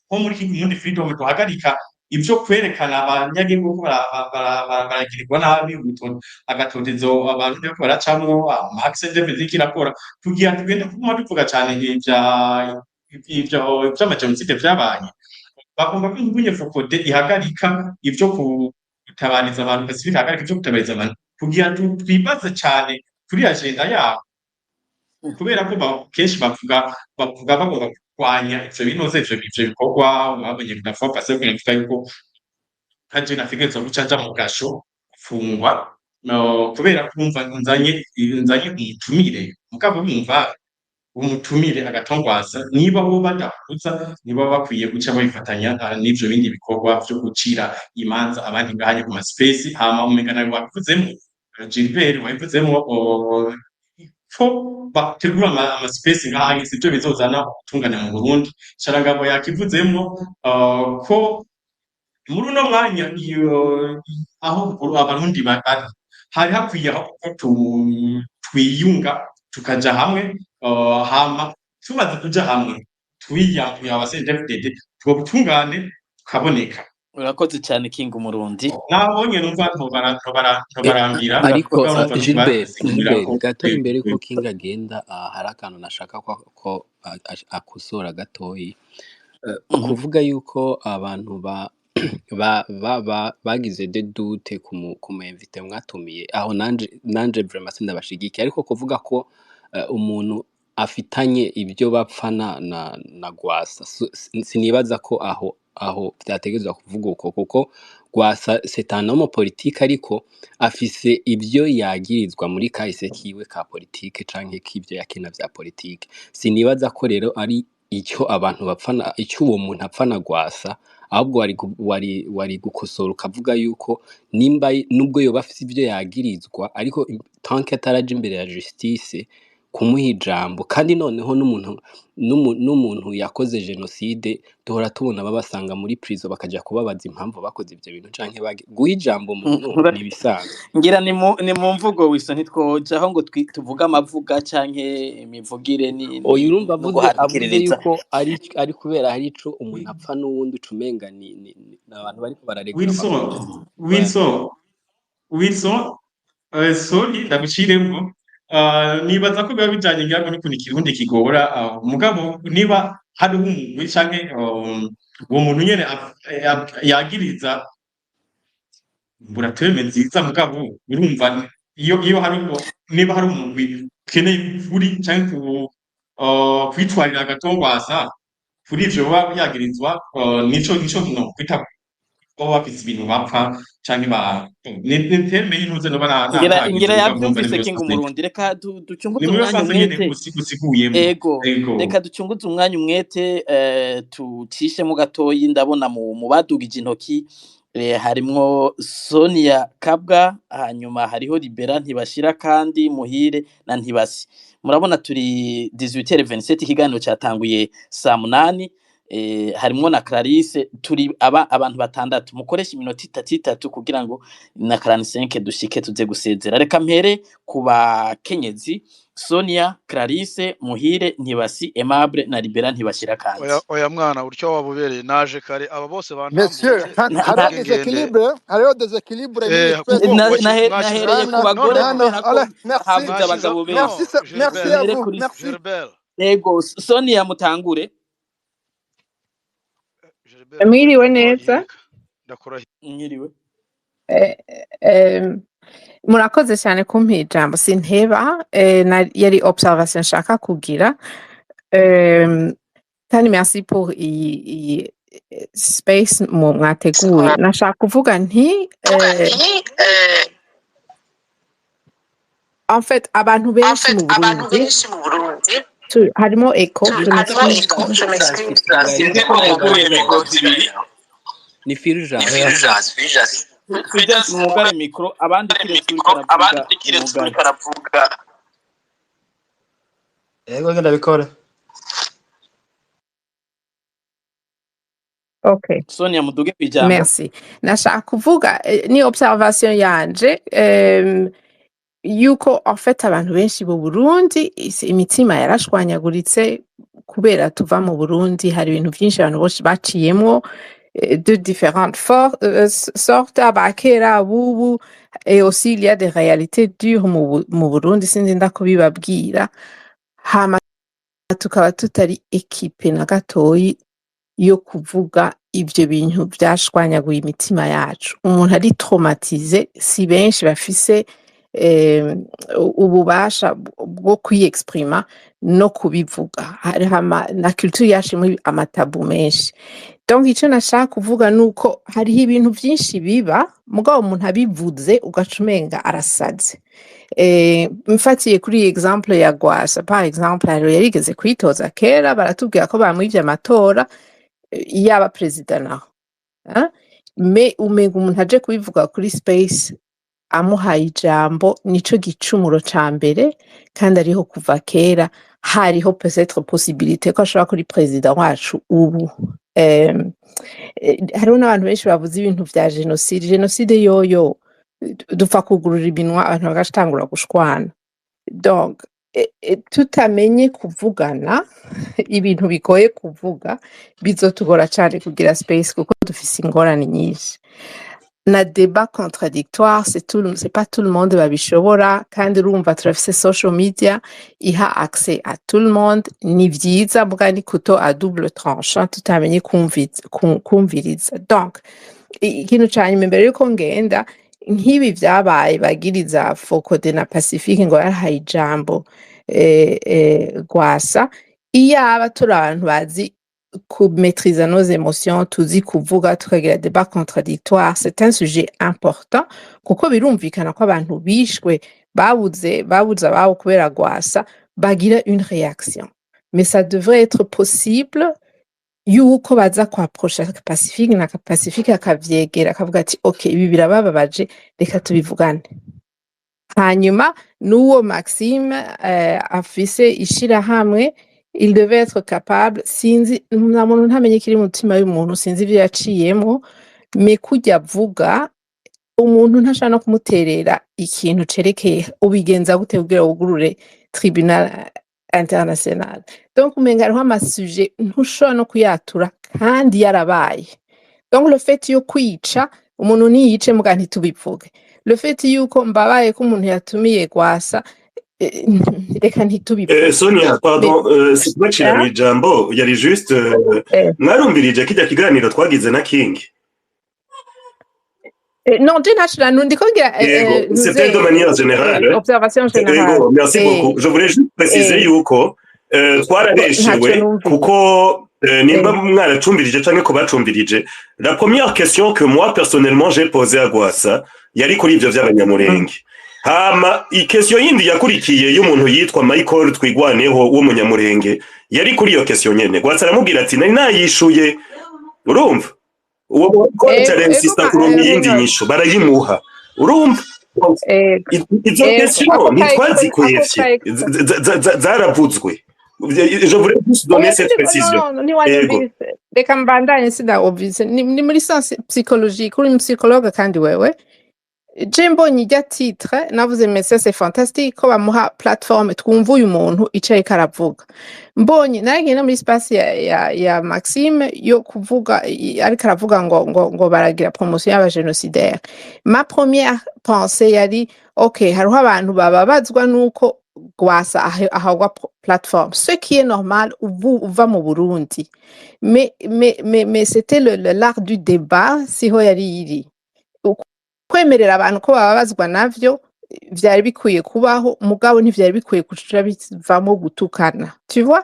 ko muri King Mundi Freedom duhagarika ivyo kwerekana abanyagihugu baragirirwa nabi, agatotezo abantu bariko baracamwo Max David kirakora, kugira tugende kuma tuvuga cane vy'amagenocide vyabaye. Bagomba ko Mbunye Fokode ihagarika ivyo gutabariza abantu, Pacifique ihagarika ivyo gutabariza abantu, kugira twibaze cane kuri agenda yabo, kubera ko kenshi bavuga bagomba kurwanya ivyo binoze ivyo bikorwa. Babonye kudafa Pacifique kuvuga yuko kaje nategerezwa guca nja mu gasho gufungwa kubera kumva nzanye umutumire, mugabo bumva umutumire agatongwasa niba bo badahuza niba bakwiye guca babifatanya n'ivyo bindi bikorwa vyo gucira imanza abandi ngahanye ku maspace hama umenga nawe wabivuzemo Gilbert wabivuzemo ko bategura amaspace ngahanye sivyo bizozana ubutungane mu Burundi Sharangabo yakivuzemo ko muri uno mwanya iyo aho abarundi bari hari hakwiye ko twiyunga tukaja hamwe hama tumaze kuja hamwe twiyambuye abasendefdede two butungane tukaboneka urakoze cyane King Umurundi nabonye numva ntobarambira ariko Gilbert gato imbere ko King agenda hari akantu nashaka ko akosora gatoyi kuvuga yuko abantu bagize de doute ku invite mwatumiye aho nanje vraiment sindabashigikiye ariko kuvuga ko umuntu afitanye ibyo bapfana na Gwasa sinibaza ko aho byategezwa kuvuga uko kuko Gwasa c'est un homme politique ariko afise ibyo yagirizwa muri kahise kiwe ka politique canke k'ibyo yakina vya politique sinibaza ko rero ari icyo abantu bapfana icyo uwo muntu apfana Gwasa ahubwo wari gukosora ukavuga yuko nimba nubwo yoba afite ibyo yagirizwa ariko tanke ataraje imbere ya justice kumuha ijambo kandi noneho n'umuntu yakoze genocide duhora tubona babasanga muri prison bakaja kubabaza impamvu bakoze ibyo bintu canke guha ijambo umuntu nibisanzwe ngira ni mu mvugo wisa ntitwoja aho ngo tuvuga amavuga canke imivugire ni urumva avuze yuko ari kubera hari ico umuntu apfa n'uwundi ucumenga ni abantu bariko bararegura Wilson sorry ndaguciremwo nibaza ko biba bijanye ngira n'ukuntu ikirundi kigora mugabo niba hari umugwi canke uwo muntu nyene yagiriza burateme nziza mugabo urumva iyo hari niba hari umugwi keneye kuri canke kwitwarira agatongwasa kuri ivyo baba yagirizwa nico no kwita ko bafise ibintu bapfa canke niteme y'intuze no bana ngira yavyumvise King Umurundi reka ducunguze umwanya umwete ego reka ducunguze umwanya umwete tucishe mu gatoyi ndabona mu badugije intoki harimwo Sonia Kabwa hanyuma hariho Libera ntibashira kandi Muhire na Ntibasi murabona turi 18h27 ikiganiro cyatanguye saa 8 harimwo na Clarisse turi abantu batandatu mukoresha iminota 3 kugira ngo na 45 dushike tuze gusezera reka mpere kuba kenyezi Sonia Clarisse Muhire Ntibasi Aimable na Libera ntibashira kandi oya mwana uryo wabubereye naje kare aba bose Monsieur hari deséquilibre nahereye ku bagore habuze abagabo benshi merci à vous merci ego Sonia mutangure mwiriwe neza mwiriwe murakoze cyane kumpa ijambo sinteba yari observation nshaka kugira kandi merci pour iyi space mwateguye nashaka kuvuga nti en fait abantu benshi mu Burundi harimo echo ni Firjaz mugare mikro abandi kiretse karavuga yego ngenda bikora okay Sonia muduge kwijambo merci nashaka kuvuga ni observation yanje yuko en fait abantu benshi mu Burundi imitima yarashwanyaguritse kubera tuva mu Burundi hari ibintu byinshi abantu bose baciyemwo de différentes sortes abakera bubu et aussi il y a des réalités dures mu Burundi sinzi ndakubibabwira hama tukaba tutari equipe na gatoyi yo kuvuga ivyo bintu byashwanyaguye imitima yacu umuntu ari traumatize si benshi bafise ububasha bwo kwiyexprima no kubivuga na culture yacu muri amatabu menshi donc icyo nashaka kuvuga nuko hariho ibintu byinshi biba mugabo umuntu abivuze ugacumenga arasaze mfatiye kuri exemple ya Gwasa par exemple hariho yarigeze kwitoza kera baratubwira ko bamwivye amatora yaba perezida naho me umenga umuntu aje kubivuga kuri space amuhaye ijambo nico gicumuro ca mbere kandi ariho kuva kera hariho peut-être possibilité ko ashobora kuri perezida wacu ubu hariho n'abantu benshi bavuze ibintu vya genocide yoyo dupfa kugurura ibinwa abantu bagatangura gushwana donc tutamenye kuvugana ibintu bigoye kuvuga bizotugora cyane kugira space kuko dufise ingorane nyinshi na débat contradictoire c'est pas tout le monde babishobora kandi urumva turafise social media iha accès à tout le monde ni vyiza bwa ni couteau à double tranchant tutamenye kumviriza donc ikintu cyane mbere yuko ngenda nk'ibi vyabaye bagiriza Fokode na Pacifique ngo yarahaye ijambo Gwasa iyaba turi abantu bazi maîtriser nos émotions tuzi kuvuga tukagira débat contradictoire c'est un sujet important kuko birumvikana ko abantu bishwe babuze ababo kubera Gwasa bagira une réaction mais ça devrait être possible yuko baza kwapprocha Pacifique na Pacifique akavyegera akavuga ati okay ibi birababaje reka tubivugane hanyuma n'uwo Maxime afise ishira hamwe il devait être capable sinzi nta muntu ntamenye kiri mu mutima y'umuntu sinzi ivyo yaciyemo me kujya avuga umuntu ntashaka no kumuterera ikintu cerekeye ubigenza gute kugira ugurure tribunal international donc umenga hariho amasujet ntushobora no kuyatura kandi yarabaye donc le fait yo kwica umuntu niyice muga ntitubivuge le fait yuko mbabaye ko umuntu yatumiye Gwasa reka ntitubivuge Sonia pardon c'est pas cyane ijambo yari juste mwarumbirije kijya kiganiro twagize na King non, c'était de manière générale. Observation générale. Merci beaucoup. Je voulais juste préciser yuko twarabeshewe kuko nimba mwaracumbirije canke ko bacumbirije. La première question que moi personnellement j'ai posée à Gwasa yari kuri ivyo vy'abanyamurenge. Hama question yindi yakurikiye y'umuntu yitwa Michael Twigwaneho wo munyamurenge yari kuri iyo question nyene. Gwasa aramubwira ati nari nayishuye. Urumva? uwo kontere insista kurumya yindi nyisho barayimuha urumva izo question ntitwazikuye zaravuzwe je voulais juste donner cette précision reka mbandanye sida obvious ni muri sens psychologique uri psychologue kandi wewe Mbonye ijya titre navuze message c'est fantastique ko bamuha plateforme twumva uyu muntu icaye karavuga mbonye nagiye muri space ya Maxime yo kuvuga ariko aravuga ngo baragira promotion y'aba génocidaire ma première pensée yari okay hariho abantu bababazwa nuko Gwasa ahagwa plateforme ce qui est normal uva mu Burundi mais c'était l'art du débat siho yari yiri kwemerera abantu ko babazwa navyo vyari bikwiye kubaho mugabo ntivyari bikwiye kuca bivamo gutukana tu vois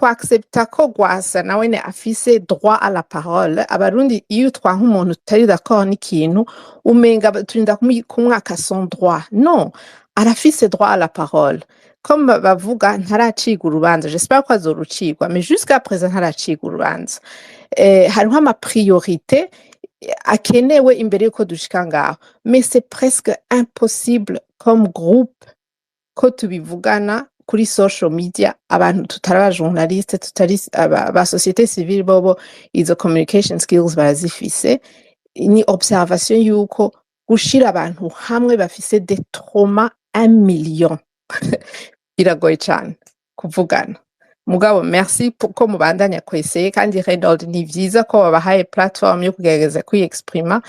accepta ko Gwasa nawe ne afise droit à la parole abarundi iyo twanka umuntu tutari d'accord n'ikintu umenga turinda kumwaka son droit non arafise droit à la parole comme bavuga ntaraciga urubanza j'espère ko azorucigwa mais jusqu'à présent ntaraciga urubanza hariho ama priorité akenewe imbere yuko dushika ngaho mais c'est presque impossible comme groupe ko tubivugana kuri social media abantu tutari aba journaliste tutari ba société civile bobo izo communication skills barazifise ni observation yuko gushira abantu hamwe bafise des traumas 1 million biragoye cyane kuvugana mugabo merci ko mubandanya kweseye kandi Reynold ni vyiza ko babahaye platform yo kugerageza kwiexprima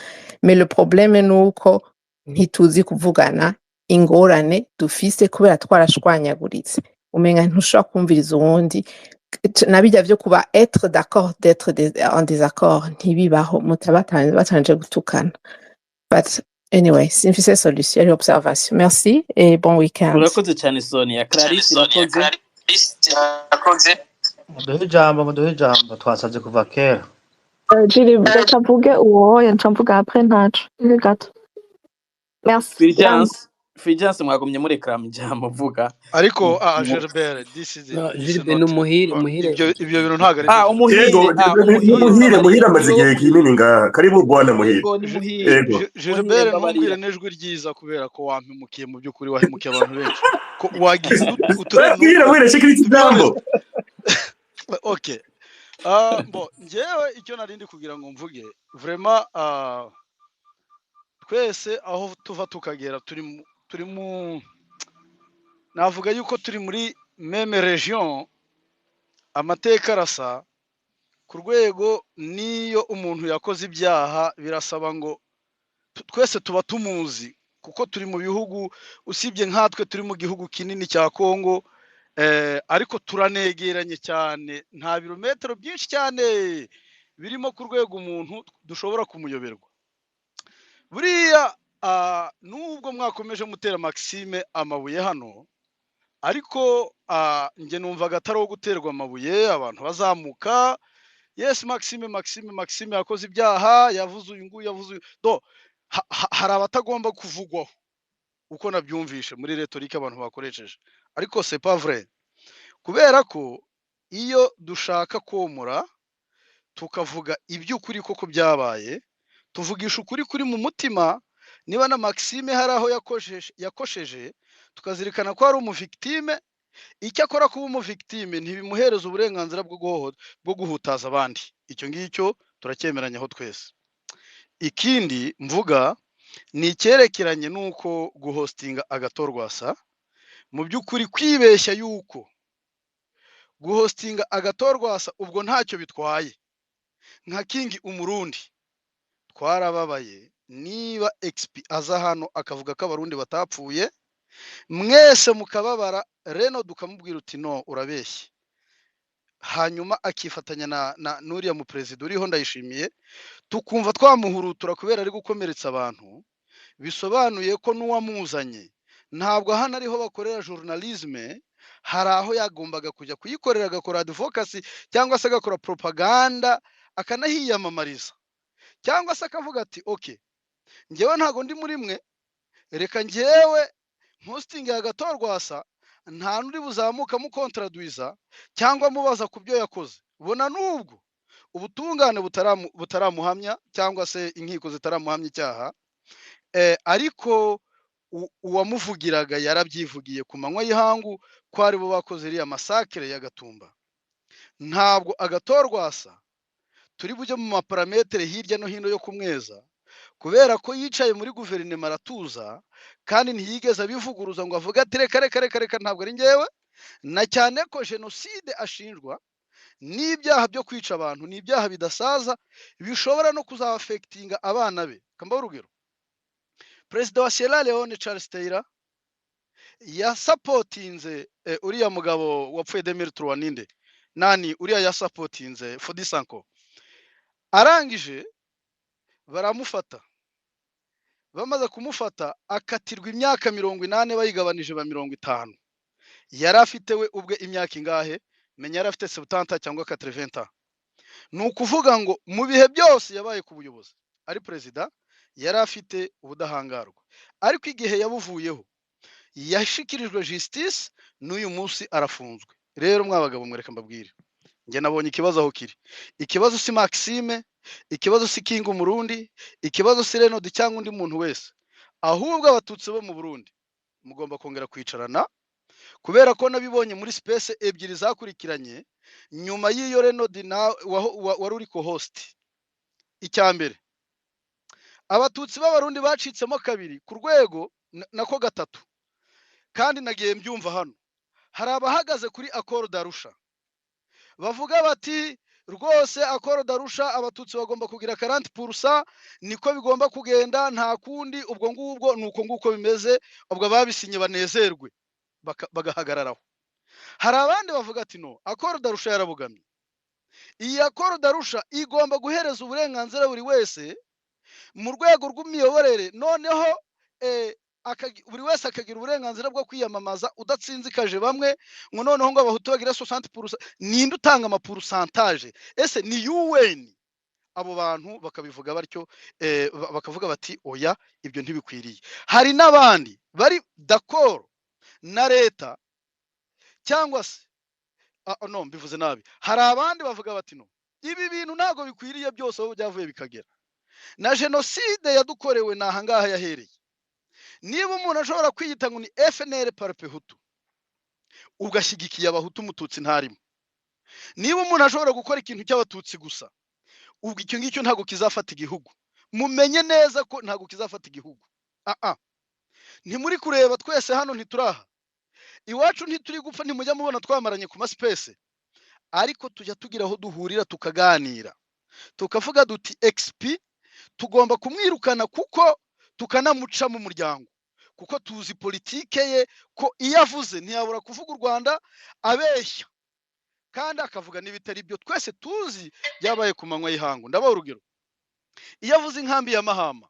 mais le problème nuko ntituzi kuvugana ingorane dufise kubera twarashwanyaguritse umenga ntushobora kumviriza uwundi nabijya vyo kuba être d'accord d'être en désaccord ntibibaho batanje gutukana but anyway simfise solution et observation merci et bon week-end. Urakoze cyane Sonia. Clarisse irakoze. Muduhe ijambo twasabye kuva kera. Ndavuge uwo ncamvuga après ntacu gato. Merci. Fulgence Fulgence mwagumye muri ekram ijambo vuga ariko Gilbert Gilbert n'umuhire ibyo bintu ntago ari muhire amaze igihe kinini ngaha karibu bwana muhire Gilbert numbwire nejwe ryiza kubera ko wampemukiye mu byukuri wahemukiye abantu benshi ko wagize uturere wirashikiriza ijambo okay bon njyewe icyo narindi kugira ngo mvuge vraiment twese aho tuva tukagera turi mu navuga yuko turi muri meme region amateka arasa ku rwego niyo umuntu yakoze ibyaha birasaba ngo twese tuba tumuzi kuko turi mu bihugu usibye nkatwe turi mu gihugu kinini cya Kongo ariko turanegeranye cyane nta birometero byinshi cyane birimo ku rwego umuntu dushobora kumuyoberwa buriya nubwo mwakomeje mutera Maxime amabuye hano ariko nge numvaga atari wo guterwa amabuye abantu bazamuka yes Maxime yakoze ibyaha yavuze uyu nguyu yavuze hari abatagomba kuvugwaho uko nabyumvishe muri retorike abantu bakoresheje ariko c'est pas vrai kubera ko iyo dushaka komora tukavuga iby'ukuri koko byabaye tuvugisha ukuri kuri mu mutima niba na Maxime hari aho yakosheje tukazirikana ko ari umuvictime icyo akora kuba umuvictime ntibimuhereza uburenganzira bwo guhutaza abandi icyo ngicyo turacyemeranyaho twese ikindi mvuga ni icyerekeranye nuko guhostinga agatorwasa mu by'ukuri kwibeshya yuko guhostinga agatorwasa ubwo ntacyo bitwaye nka King umurundi twarababaye niba XP aza hano akavuga ko abarundi batapfuye mwese mukababara reno dukamubwira uti no urabeshye hanyuma akifatanya na nuriya mu president uriho ndayishimiye tukumva twamuhurutura kubera ari gukomeretsa abantu bisobanuye ko nuwamuzanye ntabwo hano ariho bakorera journalisme hari aho yagombaga kujya kuyikorera agakora advocacy cyangwa se agakora propaganda akanahiyamamariza cyangwa se akavuga ati okay ngewe ntago ndi muri mwe reka ngewe hosting agatorwasa nta nuri buzamuka mu contraduiza cyangwa mubaza ku byo yakoze bona nubwo ubutungane butaramuhamya cyangwa se inkiko zitaramuhamya icyaha ariko uwamuvugiraga yarabyivugiye ku manywa y'ihangu ko ari bo bakoze iriya masakire y'agatumba ntabwo agatorwasa turi bujye mu maparametere hirya no hino yo kumweza kubera ko yicaye muri guverinoma aratuza kandi ntiyigeze abivuguruza ngo avuge ati reka ntabwo ari ngewe na cyane ko jenoside ashinjwa n'ibyaha byo kwica abantu n'ibyaha bidasaza bishobora no kuzafectinga abana be kambaho urugero perezida wa Sierra Leone Charles Taylor yasapotinze uriya mugabo wapfuye 2003 ninde nani uriya yasapotinze Fodi Sanko arangije baramufata bamaze kumufata akatirwa imyaka 80 bayigabanije ba 50 yari afite we ubwe imyaka ingahe menya yari afite 70 cyangwa 80 nukuvuga ngo mu bihe byose yabaye ku buyobozi ari president yari afite ubudahangarwa ariko igihe yabuvuyeho yashikirijwe justice n'uyu munsi arafunzwe rero mwabagabo mwereka mbabwire nge nabonye ikibazo aho kiri ikibazo si Maxime ikibazo si King umurundi ikibazo si Renod cyangwa undi muntu wese ahubwo abatutsi bo mu Burundi mugomba kongera kwicarana kubera ko nabibonye muri space ebyiri zakurikiranye nyuma y'iyo Renod wari uri ko host icyambere abatutsi b'abarundi bacitsemo kabiri ku rwego nako gatatu kandi nagiye mbyumva hano hari abahagaze kuri accord d'Arusha bavuga bati rwose accord d'Arusha abatutsi bagomba kugira 40% niko bigomba kugenda nta kundi ubwo ngubwo nuko nguko bimeze ubwo babisinye banezerwe bagahagararaho hari abandi bavuga ati no accord d'Arusha yarabugamye iyi accord d'Arusha igomba guhereza uburenganzira buri wese mu rwego rw'imiyoborere noneho buri wese akagira uburenganzira bwo kwiyamamaza udatsinzikaje bamwe ngo noneho ngo abahutu bagira 60% ninde utanga ama pourcentage ese ni UN abo bantu bakabivuga batyo bakavuga bati oya ibyo ntibikwiriye. Hari n'abandi bari d'accord na leta cyangwa se no mbivuze nabi, hari abandi bavuga bati no ibi bintu ntago bikwiriye byose aho byavuye bikagera. Na genocide yadukorewe nahangaha yahereye. Niba umuntu ashobora kwiyita ngo ni FNL parpe Hutu ugashyigikiye abahutu umututsi ntarimo, niba umuntu ashobora gukora ikintu cy'abatutsi gusa, ubwo icyo ngicyo ntago kizafata igihugu. Mumenye neza ko ntago kizafata igihugu. Ntimuri kureba twese hano ntituraha iwacu, ntituri gupfa, ntimujya mubona twamaranye ku maspace, ariko tujya tugira aho duhurira tukaganira tukavuga duti XP tugomba kumwirukana kuko tukanamuca mu muryango, kuko tuzi politike ye ko iyo avuze ntiyabura kuvuga u Rwanda abeshya kandi akavuga n'ibitari byo twese tuzi byabaye ku manywa y'ihangu. Ndabaho urugero, iyo avuze inkambi ya Mahama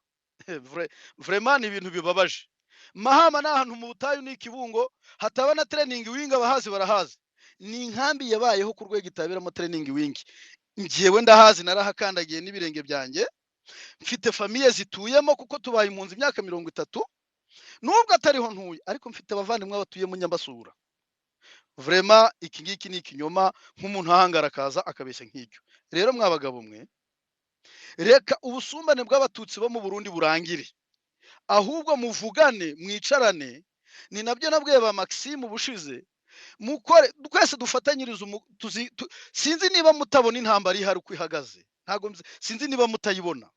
vraiment ibintu bibabaje. Mahama ni ahantu mu butayu n'ikibungo hataba na training wing, abahazi barahazi. Ni inkambi yabayeho ku rwego itaberamo training wing. Ngiyewe ndahazi, narahakandagiye n'ibirenge byanjye, mfite famille zituyemo kuko tubaye impunzi imyaka 30 nubwo atariho ntuye, ariko mfite abavandimwe batuye mu Nyambasura. Vraiment iki ngiki ni ikinyoma, nk'umuntu ahangara akaza akabeshya nk'icyo. Rero mwabagabo mwe, reka ubusumbane bw'abatutsi bo mu Burundi burangire, ahubwo muvugane mwicarane. Ni nabyo nabwiye ba Maxime ubushize, mukore twese dufatanyiriza sinzi niba mutabona intambara ihari uko ihagaze, ntago sinzi niba mutayibona.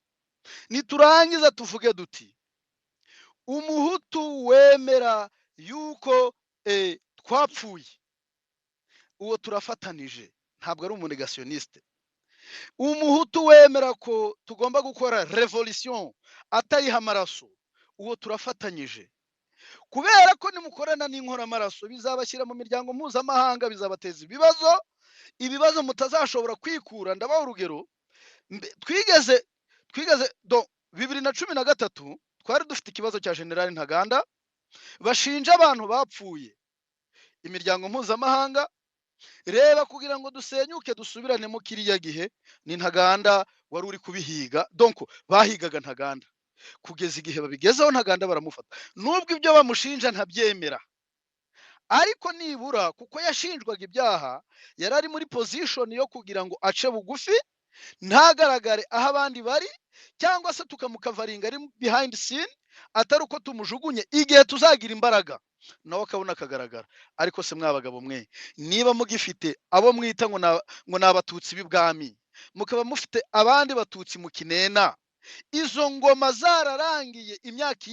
Niturangiza tuvuge duti umuhutu wemera yuko twapfuye, uwo turafatanije, ntabwo ari umunegationiste. Umuhutu wemera ko tugomba gukora revolution atayiha amaraso, uwo turafatanyije. Kubera ko nimukorana n'inkora amaraso bizabashyira mu miryango mpuzamahanga, bizabateza ibibazo mutazashobora kwikura. Ndabaho urugero, twigeze 2013 twari dufite ikibazo cya General Ntaganda, bashinja abantu bapfuye. Imiryango mpuzamahanga reba kugira ngo dusenyuke dusubirane mu kiriya gihe, ni Ntaganda wari uri kubihiga, donc bahigaga Ntaganda kugeza igihe babigezeho Ntaganda baramufata. Nubwo ibyo bamushinja ntabyemera, ariko nibura kuko yashinjwaga ibyaha yari ari muri position yo kugira ngo ace bugufi ntagaragare aho abandi bari, cyangwa se tukamukavaringa ari behind scene, atari uko tumujugunye igihe tuzagira imbaraga nawe akabona akagaragara. Ariko se mwabagabo mwe, niba mugifite abo mwita ngo n'abatutsi b'ibwami, mukaba mufite abandi batutsi mu Kinena, izo ngoma zararangiye imyaka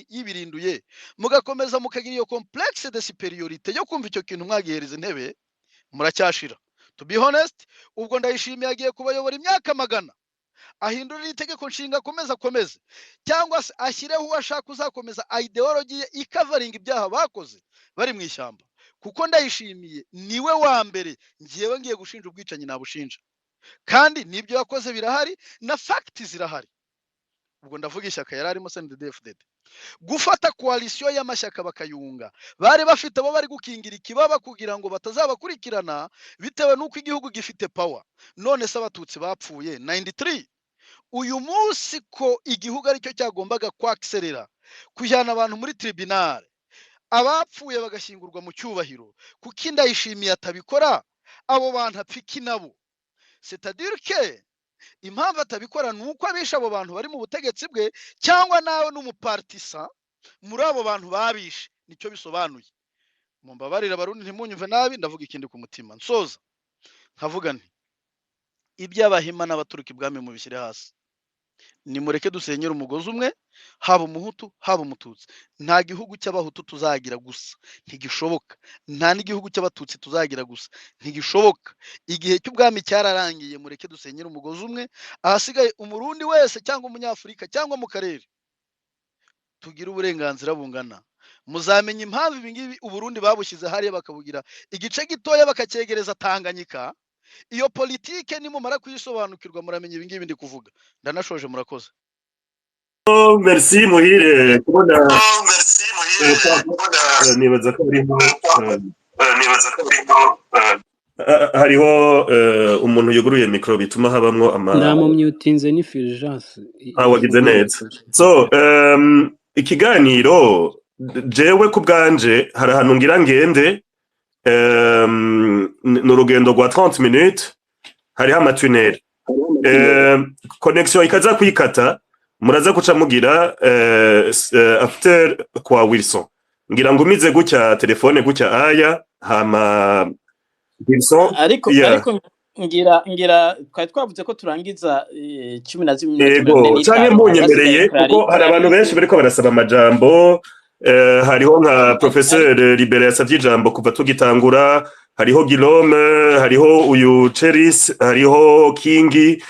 yibirinduye, mugakomeza mukagira iyo complexe de superiorité yo kumva icyo kintu mwagihereza intebe, muracyashira. To be honest, ubwo ndayishimiye agiye kubayobora imyaka 100, ahindura itegeko nshinga akomeze, cyangwa se ashyireho uwashaka uzakomeza ideology ye ikavaringa ibyaha bakoze bari mu ishyamba. Kuko ndayishimiye niwe wa mbere ngiyewe ngiye gushinja ubwicanyi nabushinja, kandi nibyo yakoze birahari na fact zirahari. Ubwo ndavuga ishyaka yari arimo CNDD-FDD, gufata coalition y'amashyaka bakayunga, bari bafite abo bari gukingira ikibaba kugira ngo batazabakurikirana bitewe nuko igihugu gifite power. None se abatutsi bapfuye 93, uyu munsi ko igihugu aricyo cyagombaga kwakserera kujyana abantu muri tribunal, abapfuye bagashyingurwa mu cyubahiro, kuko Ndayishimiye atabikora, abo bantu apfiki nabo. C'est-à-dire que impamvu atabikora nuko abisha abo bantu bari mu butegetsi bwe, cyangwa nawe n'umupartisa muri abo bantu babishe. Nicyo bisobanuye. Mumbabarira Barundi ntimunyumve nabi, ndavuga ikindi ku mutima. Nsoza nkavuga nti iby'abahima n'abaturuka ibwami mu bishyire hasi, nimureke dusenyera umugozi umwe, haba umuhutu haba umututsi. Nta gihugu cy'abahutu tuzagira gusa, ntigishoboka. Nta n'igihugu cy'abatutsi tuzagira gusa, ntigishoboka. Igihe cy'ubwami cyararangiye, mureke dusenyera umugozi umwe, ahasigaye umurundi wese cyangwa umunyafurika cyangwa mu karere tugira uburenganzira bungana. Muzamenya impamvu ibingibi Uburundi babushyize hariya bakabugira igice gitoya bakacyegereza Tanganyika. Iyo politike nimumara kuyisobanukirwa muramenya ibingibi ndi kuvuga. Ndanashoje, murakoze. Merci Muhire kubona nibaza ko hariho umuntu yuguruye mikoro bituma habamwo ndamumyutinze ni Fulgence wagize neza so ikiganiro jewe ku bwanje hari ahantu ngira ngende ni urugendo rwa 30 minutes hariho amatuneri connection ikaza kwikata muraza kuca mugira after kwa Wilson ngira ngo umize gutya telefone gutya aya hama Wilson ariko ngira twari twavuze ko turangiza 10 minutes cyane munyemereye kuko hari abantu benshi bariko barasaba amajambo hariho nka professeur Libera yasavye ijambo kuva tugitangura hariho Guillaume hariho uyu Cheris hariho Kingi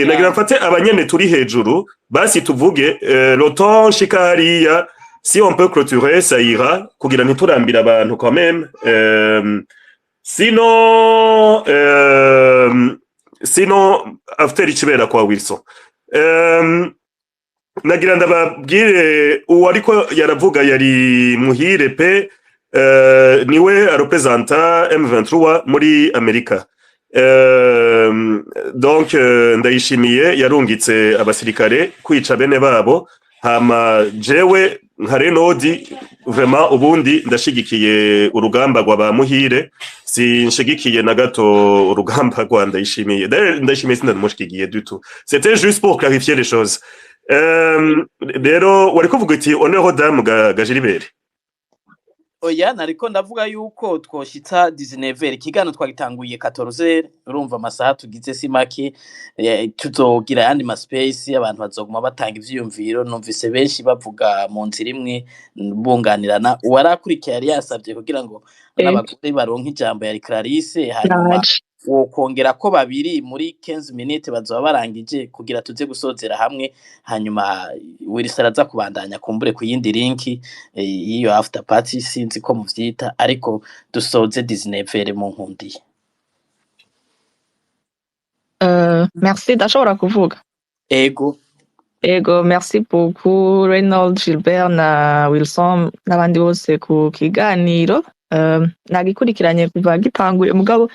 nagira mfate abanyene turi hejuru basi tuvuge l'automne shikariya si on peut clôturer ça ira kugira ntiturambira abantu quand même sinon after ikibera kwa Wilson nagira ndababwire uwo ariko yaravuga yari Muhire pe niwe representa M23 muri Amerika donc ndayishimiye yarungitse abasirikare kwica bene babo hama jewe nka Renodi vraiment ubundi ndashigikiye urugamba rwa ba Muhire sinshigikiye na gato urugamba rwa ndayishimiye sindamushigikiye du tout c'était juste pour clarifier les choses rero wari kuvuga iti oneho damu gajiribere oya nariko ndavuga yuko twoshitsa 19h ikigano twagitanguye 14h urumva amasaha tugize simake tuzogira yandi ma space abantu bazoguma batanga ivyiyumviro numvise benshi bavuga mu nzira imwe bunganirana warakurikiye yari yasabye kugira ngo n'abagore baronka ijambo yari Clarisse hanyuma wokongera ko babiri muri 15 minutes bazoba barangije kugira tuze gusozera hamwe hanyuma Wilson araza kubandanya kumbure ku yindi linki iyo after party sinzi ko muvyita ariko dusoze 19h mu nkundi merci ndashobora kuvuga ego merci beaucoup Reynold Gilbert na Wilson n'abandi bose ku kiganiro nagikurikiranye kuva gitanguye mugabo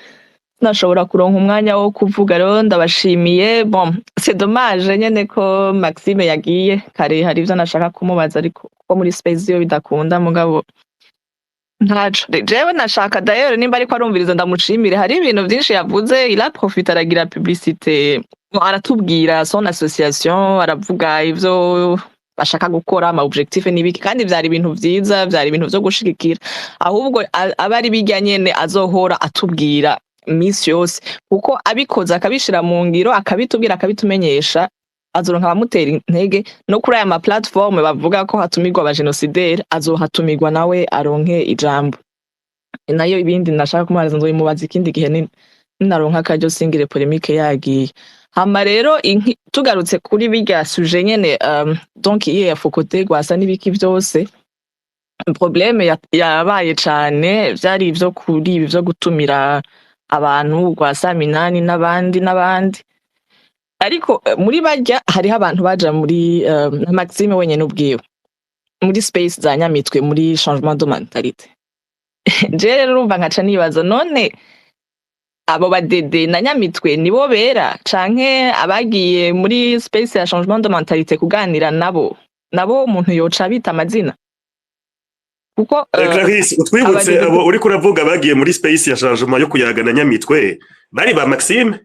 nashobora kuronka umwanya wo kuvuga rero ndabashimiye bon c'est dommage nyene ko Maxime yagiye kare hari ivyo nashaka kumubaza ariko ko muri space yo bidakunda mugabo ntaco jewe nashaka d'ailleurs nimba ariko arumviriza ndamushimire hari ibintu byinshi yavuze il a profité aragira publicité aratubwira son association aravuga ivyo bashaka gukora ama objectif n'ibiki kandi byari ibintu vyiza byari ibintu vyo gushigikira ahubwo abari bijya nyene azohora atubwira misi yose kuko abikoze akabishira mu ngiro akabitubwira akabitumenyesha azoronka abamutera intege no kuri aya ma platform bavuga ko hatumirwa aba genocidaire azohatumirwa nawe aronke ijambo nayo ibindi nashaka kumaraza nzo imubaza ikindi gihe ninaronka akaryo singire polemique yagiye hama rero tugarutse kuri bijya sujet nyene donc iye yafokote gwasa n'ibiki byose problème yabaye cane byari ivyo kuri ibi byo gutumira abantu gwasa Minani n'abandi ariko muri bajya hariho abantu baja muri na Maxime wenyene ubwiwe muri space za Nyamitwe muri changement de mentalité je rero urumva nkaca nibaza none abo badede na Nyamitwe nibo bera canke abagiye muri space ya changement de mentalité kuganira nabo umuntu yoca bita amazina kuko Clarisse utwibutse abo uri kuravuga bagiye muri space ya changement yo kuyagana Nyamitwe bari ba Maxime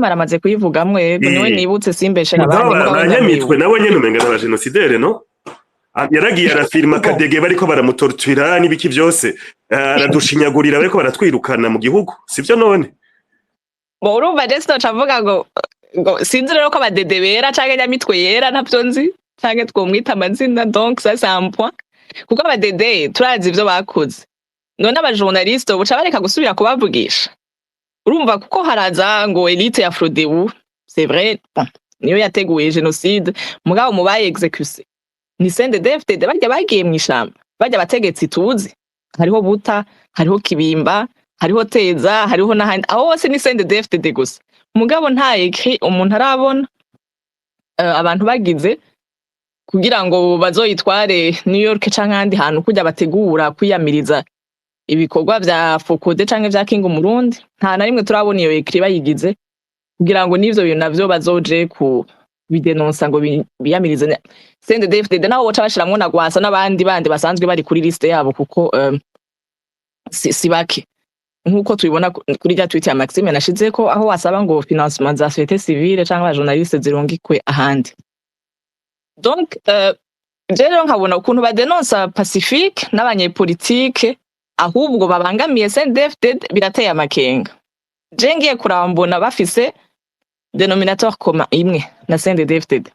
aramaze kuyivugamwe yego niwe nibutse simbeshera abandi Nyamitwe nawe nyene umenga na genocidaire no yaragiye arafirma Kadege bariko baramutortura n'ibiki byose aradushinyagurira bariko baratwirukana mu gihugu sivyo none bo urumva Jesto cavuga ngo sinzi rero ko abadede bera canke Nyamitwe yera ntavyo nzi canke twomwita amazina donc ça c'est un point kuko abadede turazi ivyo bakoze none abajournaliste buca bareka gusubira kubavugisha urumva kuko haraza ngo elite ya Frodebu c'est vrai bon niyo yateguye genocide mugabo mubaye exécuté ni CNDD-FDD bajya bagiye mwishamba bajya bategetsi tuzi hariho Buta hariho Kibimba hariho Teza hariho n'ahandi aho hose ni CNDD-FDD gusa mugabo nta écrit umuntu arabona abantu bagize kugira ngo bazoyitware New York canke ahandi hantu kujya bategura kwiyamiriza ibikorwa vya Fokode canke vya King Umurundi nta na rimwe turabona iyo ekri bayigize kugira ngo n'ivyo bintu navyo bazoje ku bidenonsa ngo biyamirize CNDD-FDD naho boca bashiramwo na Gwasa n'abandi bandi basanzwe bari kuri liste yabo kuko si bake nkuko tubibona kuri rya tweet ya Maxime nashize ko aho wasaba ngo financement za société civile canke aba journaliste zirungikwe ahandi donc rero nkabona ukuntu badenonsa Pacifique n'abanyepolitike ahubwo babangamiye CNDD-FDD birateye amakenga je ngiye kurambona bafise dénominateur commun imwe na CNDD-FDD.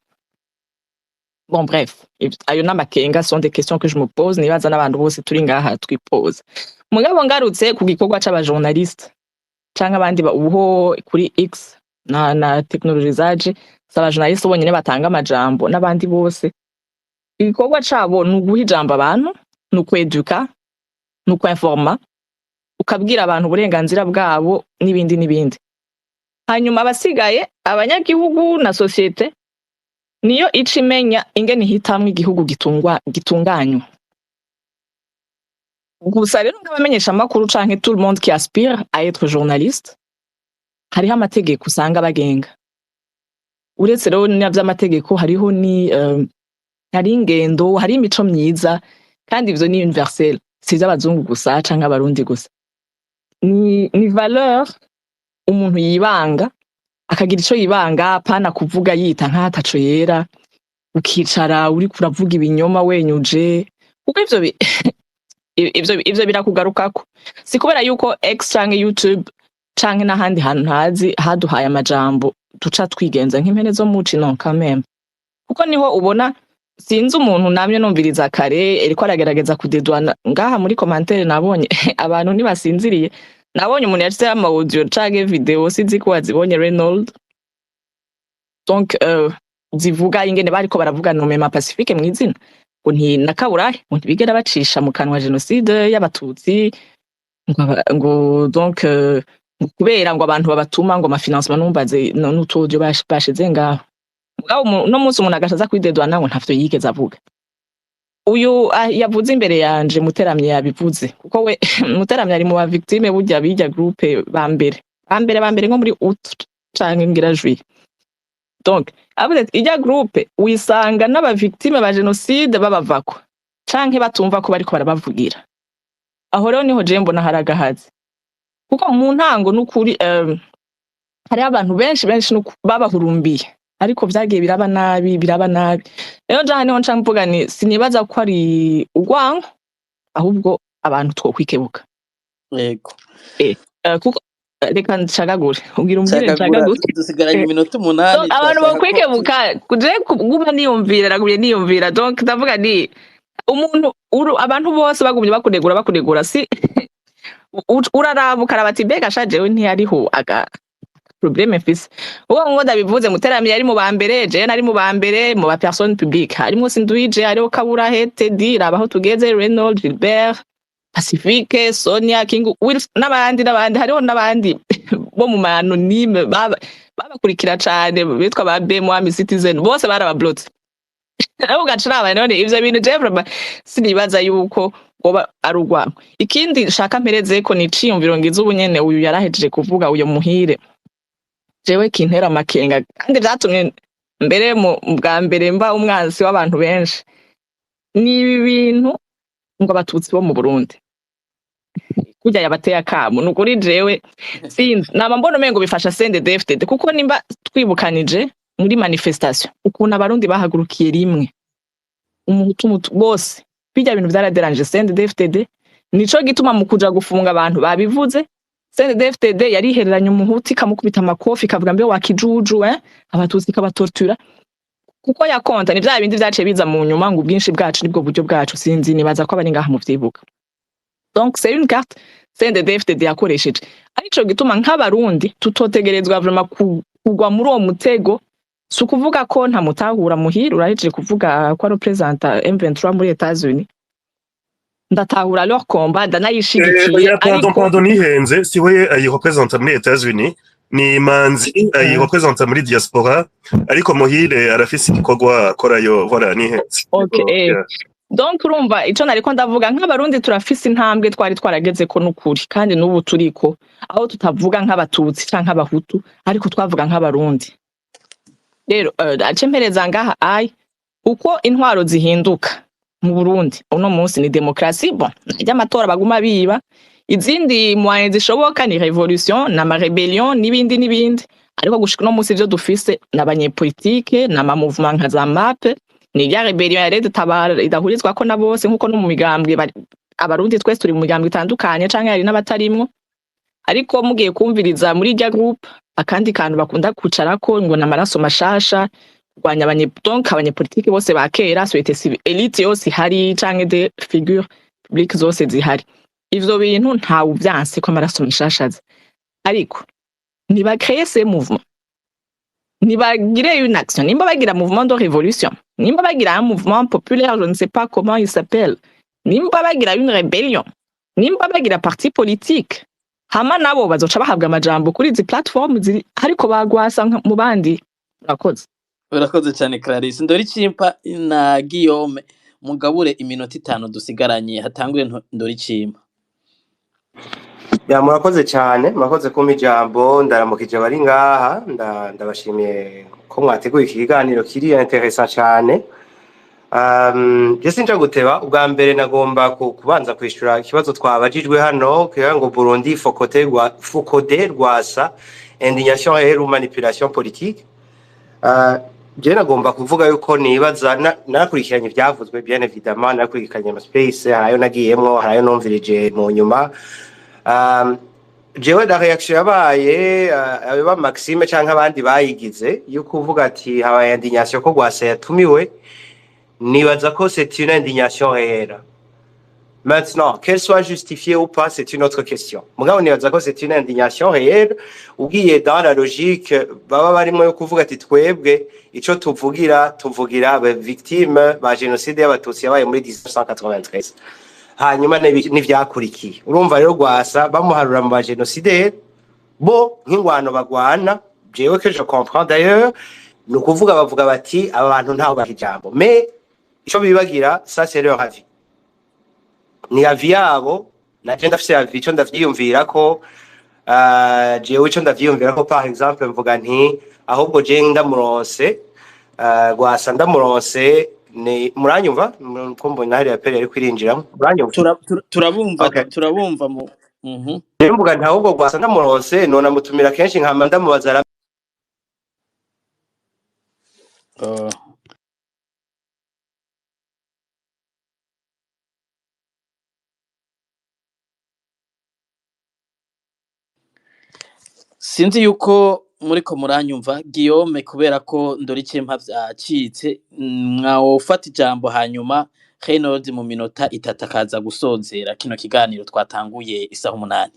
Bon bref, ayo n'amakenga sont des questions que je me pose nibaza n'abantu bose turi ngaha twipose. Mugabo ngarutse ku gikorwa c'abajournaliste canke abandi uho kuri X na technologie zaje s'abajournaliste bonyene batanga amajambo n'abandi bose. Igikorwa cabo nuguha ijambo abantu, nukweduka, nukwenforma, ukabwira abantu uburenganzira bwabo n'ibindi. Hanyuma abasigaye abanyagihugu na societe niyo ica imenya ingene hitamwe igihugu gitunganywa. Gusa rero nk'abamenyesha amakuru canke tout le monde qui aspire à être journaliste hariho amategeko usanga bagenga. Uretse rero n'vy'amategeko hariho ni hari ingendo, hari imico myiza kandi ivyo ni universel. Siza abazungu gusa canke abarundi gusa. Ni valeur umuntu yibanga akagira ico yibanga apana kuvuga yita nk'ataco yera ukicara uri kuravuga ibinyoma wenyuje kuko ivyo birakugarukako si kubera yuko X canke YouTube canke n'ahandi hantu ntazi haduhaye amajambo duca twigenza nk'impene zo muci non quand même kuko niho ubona sinzi umuntu namye numviriza kare ariko aragerageza kudedwana ngaha muri commentaire nabonye abantu nibasinziriye nabonye umuntu yacize ama audio canke video sinzi ko wazibonye Reynold donc zivuga ingene bariko baravuga nomema Pacifique mwizina ngo nti nakaburahe ngo ntibigera bacisha mu kanwa genocide y'abatutsi ngo donc kubera ngo abantu babatuma ngo amafinancement numbaze n'utudio bashize ngaho mugabo no munsi umuntu agashaza kwidedwana ngo ntavyo yigeze avuga uyu yavuze imbere yanje Muteramye yabivuze kuko we Muteramye ari mu ba victime burya bijya groupe bambere nko muri août canke ngira juillet donc avuze ijya groupe wisanga n'aba victime ba genocide babavako canke batumva ko bariko barabavugira aho rero niho je mbona haragahaze kuko mu ntango n'ukuri hari abantu benshi babahurumbiye ariko vyagiye biraba nabi rero jaha niho nca mvuga ni sinibaza ko ari urwango ahubwo abantu twokwikebuka yego kuko reka ncagagure ubwira umbwire ncagagure dusigaranye iminota 8 abantu bokwikebuka kuje kuguma niyumvira donc ndavuga ni umuntu abantu bose bagumye bakunegura si urarabuka bati mbega shajewe ntiyariho aga problème fils uwo ngo ndabivuze Muteramye yari mu bambere je nari mu bambere mu ba personne publique harimo Sinduije hariho Kaburahe Teddy rabaho tugeze Reynold Gilbert Pacifique Sonia King Wilson n'abandi hariho n'abandi bo mu anonyme babakurikira cyane bitwa ba BMWAMI Citizen bose barabablotse abo gaciraba none ivyo bintu je vraiment sinibaza yuko goba arugwa ikindi shaka mpereze ko ni ciyumviro ngize ubunyene uyu yarahejeje kuvuga uyo muhire jewe kintera makenga kandi byatumye mbere mu bwa mbere mba umwansi w'abantu benshi ni ibintu ngo abatutsi bo mu Burundi kujya yabateye akamu nukuri jewe sinzi naba mbona umengo bifasha CNDD-FDD kuko nimba twibukanije muri manifestation ukuntu abarundi bahagurukiye rimwe umuhutu bose bijya bintu byaraderanje CNDD-FDD nico gituma mu kuja gufunga abantu babivuze CNDD-FDD yarihereranye umuhuti kamukubita amakofi kavuga mbe wakijuju abatutsi kabatortura kuko yakonta ni bya bindi byaciye biza mu nyuma ngo ubwinshi bwacu nibwo buryo bwacu sinzi nibaza ko abari ngaha mu vyibuka donc c'est une carte CNDD-FDD yakoresheje arico gituma nk'abarundi tutotegerezwa vraiment kugwa muri uwo mutego sukuvuga ko nta mutahura muhira urahejeje kuvuga ko representa M23 muri Etats-Unis ndatahura leur combat ndanayishigikiye pardon nihenze si we ayi representa muri Etats-Unis ni Manzi representa muri diaspora ariko Muhire arafise igikorwa akorayo voilà ni okay donc urumva ico nariko ndavuga nk'abarundi turafise intambwe twari twarageze ko n'ukuri kandi n'ubu turiko aho tutavuga nk'abatutsi canke abahutu ariko twavuga nk'abarundi rero acempereza ngaha uko intwaro zihinduka mu Burundi uno munsi ni demokrasi bon ry'amatora baguma biba izindi moyens zishoboka ni revolution na ma rebellion n'ibindi ariko gushika no munsi ivyo dufise n'abanyepolitike n'ama mouvement nka za MAP ni ya rebellion ya leta tabara idahurizwa ko na bose nkuko no mu migambwe abarundi twese turi mu migambwe itandukanye canke hari n'abatarimwo ariko mugiye kumviriza muri rya group akandi kantu bakunda kucarako ngo n'amaraso mashasha kurwanya abanyepolitike bose bakera société civile elite yose hari canke de figure publique zose zihari ivyo bintu nta uvyanse ko amaraso mashasha ariko niba créer ces mouvements niba gire une action nimba bagira mouvement de révolution nimba bagira un mouvement populaire je ne sais pas comment il s'appelle nimba bagira une rébellion nimba bagira parti politique hama nabo bazoca bahabwa amajambo kuri izi platform ziri ariko bagwasa mu bandi urakoze cyane Clarisse ndori cimpa na Guillaume mugabure iminota 5 dusigaranye hatangure ndori cimpa ya murakoze cyane murakoze kumpa ijambo ndaramukije bari ngaha ndabashimiye ko mwateguye ikiganiro kiri interessant cyane je sinja guteba ubwa mbere nagomba kubanza kwishura ikibazo twabajijwe hano kugira ngo Burundi focode rwasa indignation et manipulation politique je nagomba kuvuga yuko nibaza nakurikiranye ivyavuzwe bien évidemment nakurikiranye ama space harayo nagiyemwo harayo numvirije mu nyuma jewe da reaction yabaye aba Maxime canke abandi bayigize yuko uvuga ati habaye indignation ko Rwasa yatumiwe nibaza ko c'est une indignation réelle. Maintenant, qu'elle soit justifiée ou pas, c'est une autre question. Mugabo nibaza ko c'est une indignation réelle ugiye dans la logique baba barimo yo kuvuga ati twebwe ico tuvugira ba victime ba génocide y'abatutsi yabaye muri 1993 hanyuma n'ivyakurikiye urumva rero Rwasa bamuharura mu ba génocide bo nk'ingwano bagwana jewe que je comprends d'ailleurs ni ukuvuga bavuga bati aba bantu ntaho bakijambo mais ico bibagira ça c'est leur avis ni avis yabo na je ndafise avis ico ndavyiyumvira ko jewe ico ndavyiyumvira ko par exemple mvuga nti ahubwo je ndamuronse Rwasa ndamuronse ni muranyumva ko mbona hari apeli ari kwirinjiramo muranyumva turabumva mu mvuga nti ahubwo Rwasa ndamuronse none amutumira kenshi nkama ndamubaza sinzi yuko muriko muranyumva Guillaume kubera ko ndori cimpa vyacitse mwawufata ijambo hanyuma Reynolds mu minota 3 akaza gusozera kino kiganiro twatanguye isaha 8.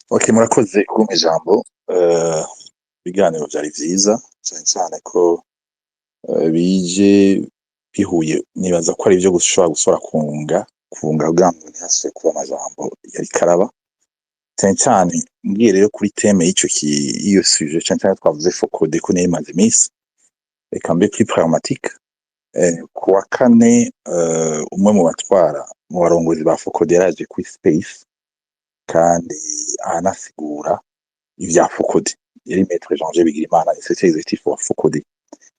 Okay murakoze kumpa ijambo biganiro byari vyiza cyane ko bije bihuye nibaza ko ari byo gushobora kunga kugira ngo ntihaswe kuba amajambo yari karaba cyane mbwiye rero kuri teme iyo sujet cyane twavuze focode ko nemaze iminsi reka mbe plus pragmatique kuwa kane umwe mu batwara mu barongozi ba focode yaraje kuri space kandi anasigura ibya focode yari maître Jean Bigirimana secrétaire exécutif wa focode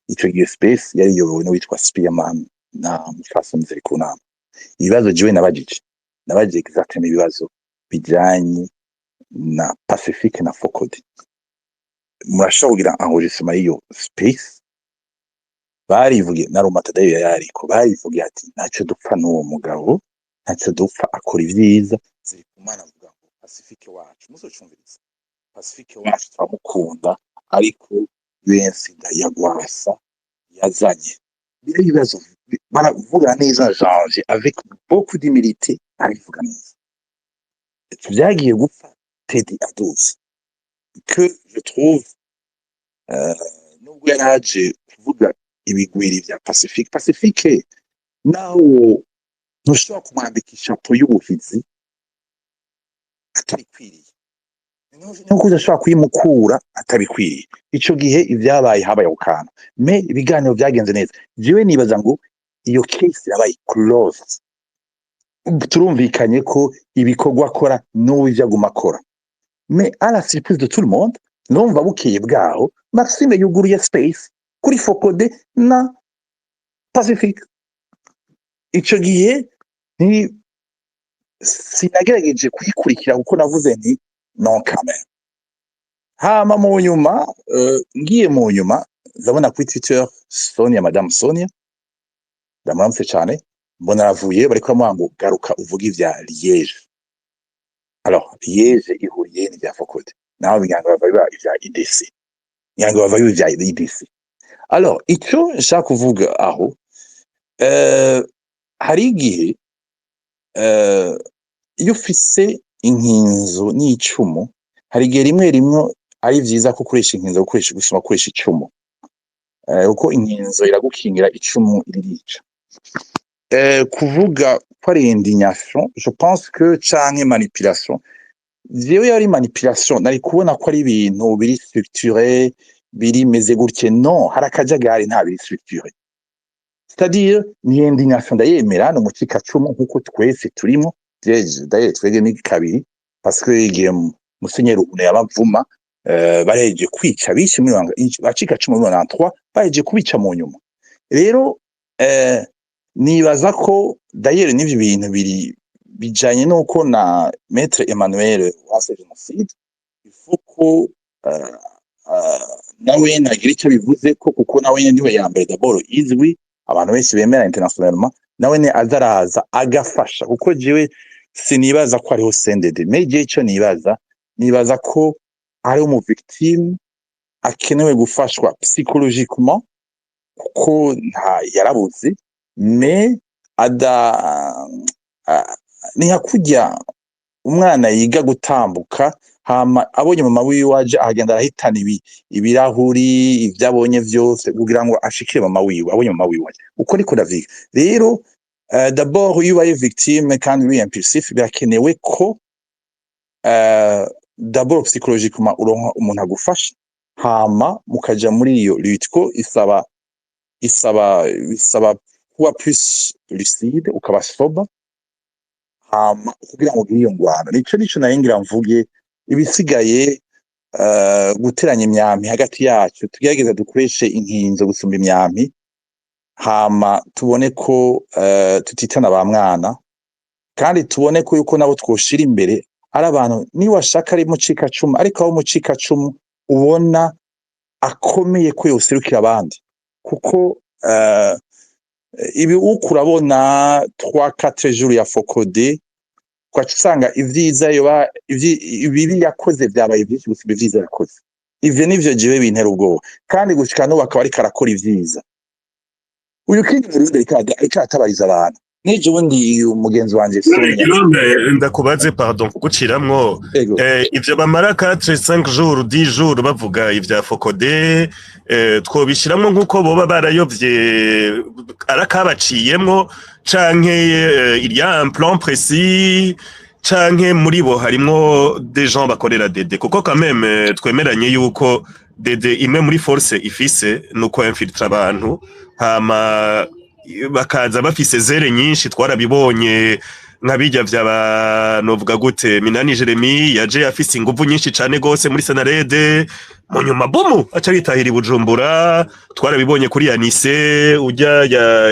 icyo gihe space yari yobowe n'uwitwa Spearman na Mufasa Nzerikunama ibibazo jiwe nabajije exactement ibibazo bijanye na Pacifique na focode murashobora kugira enregistrement y'iyo space barivugiye na Roma Tadayo yariko barivugiye ati ntacyo dupfa n'uwo mugabo ntacyo dupfa akora ivyiza ziri kumana avuga ngo Pacifique wacu muzocumviriza Pacifique wacu turamukunda ariko bensi ya Rwasa yazanye ibibazo baravuga neza Jean avec beaucoup d'humilité arivuga neza vyagiye gupfa Teddy Ados que je trouve nubwo yaraje kuvuga ibigwiri vya Pacifique naho ntushobora kumwambika ishapo y'ubuhizi atari kwiriye nuko udashobora kuyimukura atabikwiriye ico gihe ivyabaye habaye ukana me ibiganiro byagenze neza jewe nibaza ngo iyo case yabaye closed turumvikanye ko ibikorwa akora n'uwija guma akora mais à la surprise de tout le monde numva bukeye bwaho Maxime yuguruye space kuri Focode na Pacifique ico gihe ni sinagerageje kuyikurikira kuko navuze nti non quand même hama mu nyuma ngiye mu nyuma ndabona kuri Twitter Sonia madame Sonia ndamuramutse cyane mbona aravuye bariko bamuha ngo garuka uvuga ivya Liège alors Liège ihuriye n'ivya Focode naho bigango bava ivya IDC nyango bava ivya IDC alors ico nshaka kuvuga aho hari igihe iyo ufise inkinzo n'icumu hari igihe rimwe ari vyiza ko ukoresha inkinzo gukoresha gusoma gukoresha icumu uko inkinzo iragukingira icumu iririca kuvuga ko ari indignation je pense que canke manipulation jewe yari manipulation nari kubona ko ari ibintu biri structuré biri meze gutye non hari akajagari nta biri structuré c'est-à-dire ni indignation ndayemera no mucika cumu nkuko twese turimo d'ailleurs twege ni kabiri parce que igihe musenyeri une yabavuma bareje kwica bishi muri bacika cumu muri 93 bareje kubica mu nyuma rero nibaza ko d'ailleurs n'ivyo bintu biri bijanye nuko na Maître Emmanuel wase génocide il faut ko nawe nagira icyo bivuze ko kuko nawe niwe ya mbere d'abord izwi abantu benshi bemera internationalement nawe ne azaraza agafasha kuko jewe sinibaza ko ariho sendede meje ico nibaza ko ari umu victime akenewe gufashwa psychologiquement kuko nta yarabuze mais ni hakujya umwana yiga gutambuka hama abonye mama wiwe waje agenda arahitana ibirahuri ivyabonye vyose kugira ngo ashikire mama wiwe abonye mama wiwe uko niko ndaviga rero d'abord iyo ubaye victime kandi uri impulsif birakenewe ko d'abord psychologiquement uronka umuntu agufasha hama mukaja muri iyo lutte ko isaba kuba plus lucide ukaba sober hama kugira ngo iyo ngwana nico nayengira mvuge ibisigaye guteranya imyampi hagati yacu tugerageza dukoreshe inkinzo gusumba imyampi hama tubone ko tutitana ba mwana kandi tubone ko yuko nabo twoshira imbere ari abantu ni washaka ari mucika cumu ariko aho mucika cumu ubona akomeye ko yoserukira abandi kuko ibi ukurabona 3-4 jours ya Focode kwa usanga ivyiza yoba ibibi yakoze byabaye byinshi gusa ivyiza yakoze ivyo nivyo jiwe bintera ubwoba kandi gushika no bakaba ari karakora ivyiza uyu kindi murundi ikatabariza abantu nije ubundi umugenzi wanje Sonia ndakubaze pardon kuguciramwo ivyo bamara 4-5 jours 10 jours bavuga ivya Focode twobishiramwo nkuko boba barayovye arakabaciyemwo canke il y a un plan précis canke muri bo harimo des gens bakorera Dede kuko quand même twemeranye yuko Dede imwe muri force ifise nuko infiltre abantu hama bakaza bafise zere nyinshi twarabibonye nkabijya vy'abanovuga gute Minani Jeremy yaje afise inguvu nyinshi cane gose muri Senarede mu nyuma bomu aca bitahira Bujumbura twarabibonye kuri Yanise ujya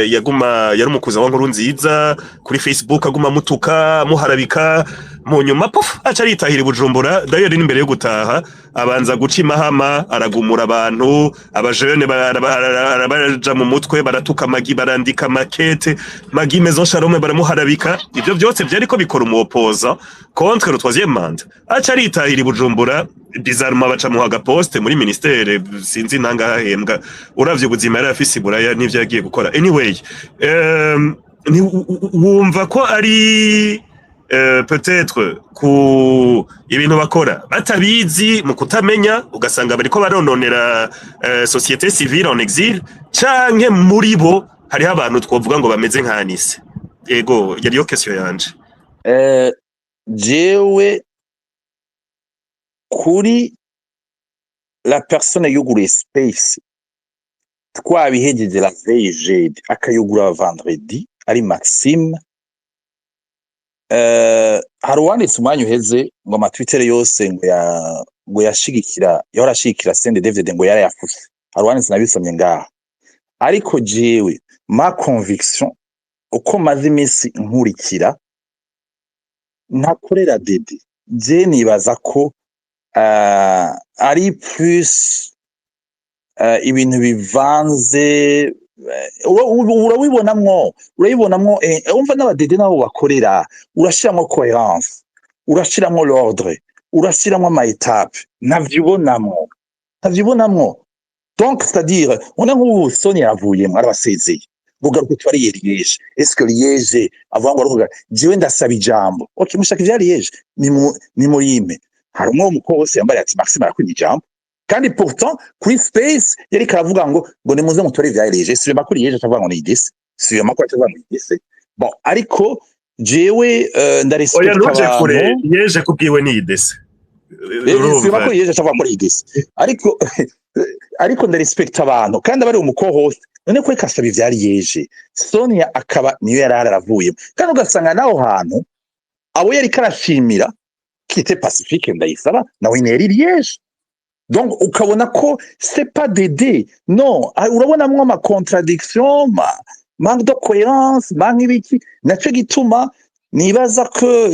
yaguma yari umukuza wa nkuru nziza kuri Facebook aguma mutuka muharabika mu nyuma puf aca bitahira Bujumbura d'ailleurs n'imbere yo gutaha abanza guca imahama aragumura abantu abajene baraja mu mutwe baratuka Magi barandika makete Magi Maison Shalom baramuharabika ivyo byose byariko bikora umuopoza contre le 3e mandat aca bitahira Bujumbura bizaruma baca mu hagaposte muri ministere sinzi nanga hembwa uravye ubuzima yari afise buraya n'ivyo yagiye gukora anyway wumva ko ari peut-être ku ibintu bakora batabizi mu kutamenya ugasanga bariko barononera société civile en exil canke muri bo hari abantu twovuga ngo bameze nka Anise yego yari yo question yanje jewe kuri la personne yuguruye space twabihejeje la veille jeudi akayugura vendredi ari Maxime hari uwanditse umwanya uheze ngo amatwitter yose ngo yashigikira yahora ashigikira Sende David ngo yarayafuse hari uwanditse nabisomye ngaha ariko jewe ma conviction uko maze iminsi nkurikira ntakorera Dede je nibaza ko ari plus ibintu bivanze urabibonamwo umva n'abadede nabo bakorera urashiramo cohérence urashiramo l'ordre urashiramo ama étape ntavyibonamwo donc c'est-à-dire on a nk'ubu Sonia yavuyemo arabasezeye bugaruka twari Liège est-ce que Liège avant ngo aruvuga jewe ndasaba ijambo okay mushaka ivya Liège ni murime harimo umukobwa wose yambaye ati Maxime arakwindi ijambo kandi pourtant kuri space yari karavuga ngo nimuze mutore ivya Liège si bema kuri Liège atavuga ngo ni idese si bema ko atavuga ngo ni idese bon ariko jewe ndarespecta abantu Liège kubwiwe ni idese si bema kuri Liège atavuga ngo ni idese ariko ndarespecta abantu kandi abari umuko-host none ko ikasaba ivya Liège Sonia akaba niyo yararavuyemo kandi ugasanga naho hantu abo yari karashimira kite Pacifique ndayisaba nawe neri Liège donc ukabona ko c'est pas Dédé non urabonamwo ama contradiction manque de cohérence manque ibiki naco gituma nibaza ko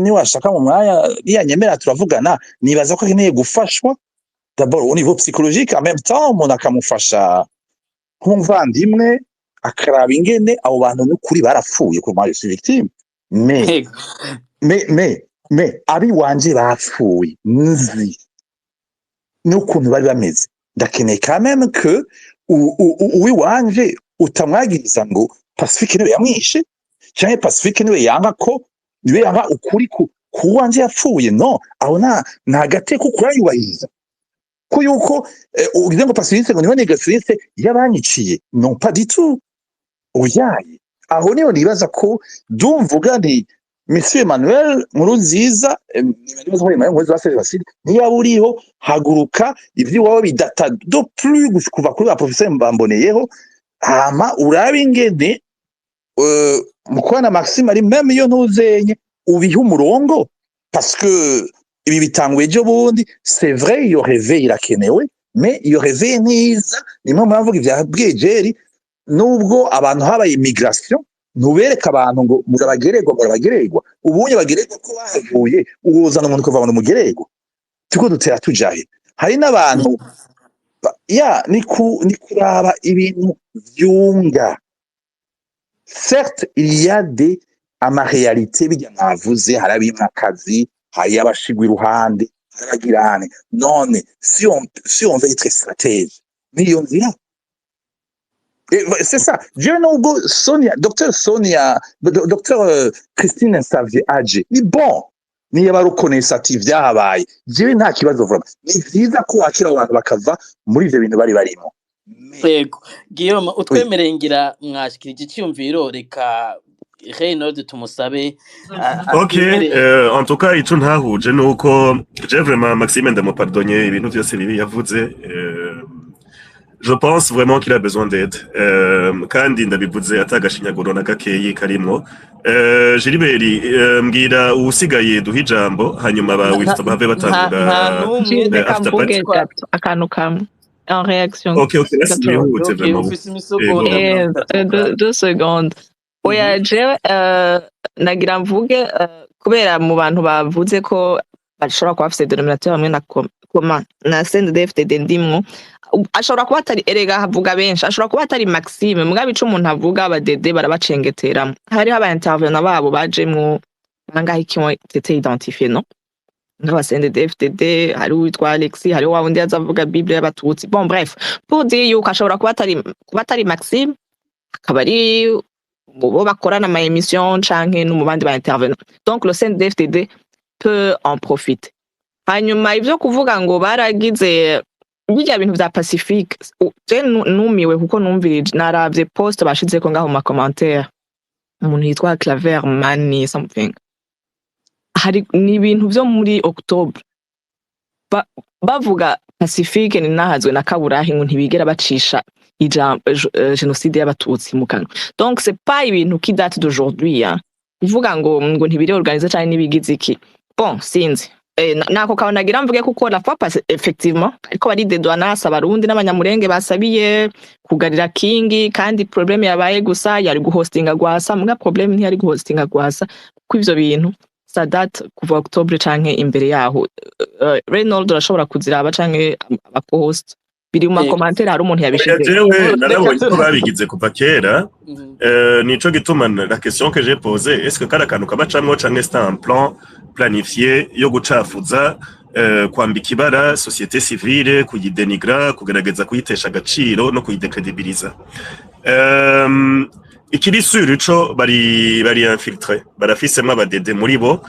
ni washaka mu mwanya yanyemera turavugana nibaza ko akeneye gufashwa d'abord au niveau psychologique en même temps umuntu akamufasha nk'umuvandimwe akaraba ingene abo bantu n'ukuri barapfuye ko moi je suis victime mais abi wanje bapfuye nzi n'ukuntu bari bameze ndakeneye quand même que uwi wanje utamwagiriza ngo Pacifique niwe yamwishe cyangwa Pacifique niwe yanga ukuri ku wanje yapfuye no aho nta gateko kurayubahiriza ko yuko ugize ngo Pacifique ngo niwe negatrice yabanyiciye non pas du tout uyaye aho niyo nibaza ko dumvuga nti Monsieur Emmanuel Nkurunziza nibaza ko Emmanuel Nkurunziza niba uriho haguruka ivyo wawe bidata do plus kuva kuri ba professeur Mbamboneyeho hama urabe ingene mukwana Maxime ari même iyo ntuzenye ubiha umurongo parce que ibi bitanguye ejo bundi c'est vrai iyo réveil irakenewe mais iyo réveil niza nimwe mwavuga ivya bwejeri nubwo abantu habaye immigration nubereka abantu ngo murabagererwa ubunye bagererwa ko bavuye ubuzana umuntu kuva mu mugererwa tuko dutera tujahe hari n'abantu ni kuraba ibintu byunga certes il y a des ama réalité bijya navuze harabimakazi hari abashigwa iruhande haragirane none si on veut être stratège million nzira c'est ça. Dieu n'oublie Sonia, docteur Christine Xavier Adje. Ni bon. Ni yabarukonesa ati vyahabaye. Dieu nta kibazo vuba. Ni vyiza ko wakira abantu bakava muri ivyo bintu bari barimo. Yego. Guillaume utwemereye ngira mwashikirije icyumviro reka Reynold tumusabe. Okay, en tout cas ico ntahuje nuko je vraiment Maxime ndamupardonner ibintu byose bibi yavuze je pense vraiment qu'il a besoin d'aide kandi ndabivuze atagashinyaguro na gakeyi karimwo Gilbert mbwira usigaye duha ijambo hanyuma ba Winston bave batanga akantu kamwe en réaction. Okay, merci beaucoup vraiment. 2 secondes. Oya je nagira mvuge kubera mu bantu bavuze ko bashobora kuba bafite denominateur hamwe na koma na CNDD-FDD ndimwo ashobora kuba atari erega havuga benshi ashobora kuba atari Maxime mugabe ico umuntu avuga abadede barabacengetera hariho aba intervenant babo bajemwo bangahe kimwe tete identifié no ngaba CNDD-FDD hari witwa Alexis hari wa wundi azavuga Bible y'abatutsi bon bref pour dire yuko ashobora kuba atari Maxime akaba ari bo bakorana ama émission canke no mu bandi ba intervenant donc le CNDD-FDD peut en profiter hanyuma ivyo kuvuga ngo baragize bijya bintu vya Pacifique je numiwe kuko numvirije naravye post bashizeko ngaho mu commentaire umuntu yitwa Claver Mani something hari ni ibintu byo muri October bavuga Pacifique ni nahazwe na Kaburahi ngo ntibigera bacisha génocide y'abatutsi mu kanwa. Donc c'est pas ibintu qui date d'aujourd'hui hein. Uvuga ngo ntibiri organiser cyane nibigize iki. Bon sinzi. Nako kabonagira mvuge kuko la fois passe effectivement ariko bari de douanas abarundi n'abanyamurenge basabiye kugarira King kandi problème yabaye gusa yari guhostinga gwasa muga problème ntiyari guhostinga gwasa kuko ivyo bintu ça date kuva Octobre canke imbere yaho. Reynold urashobora kuziraba canke abapost biri mu commentaire hari umuntu yabishize. Jewe narabonye ko babigize kuva kera. Nico gituma la question que j'ai posée est-ce que kara kantu kabacamwo canke c'est un plan planifié yo gucafuza kwambika ibara société civile kuyidenigra kugerageza kuyitesha agaciro no kuyidecredibiliza. Ikiri sur ico bari infiltré barafisemo abadede muri bo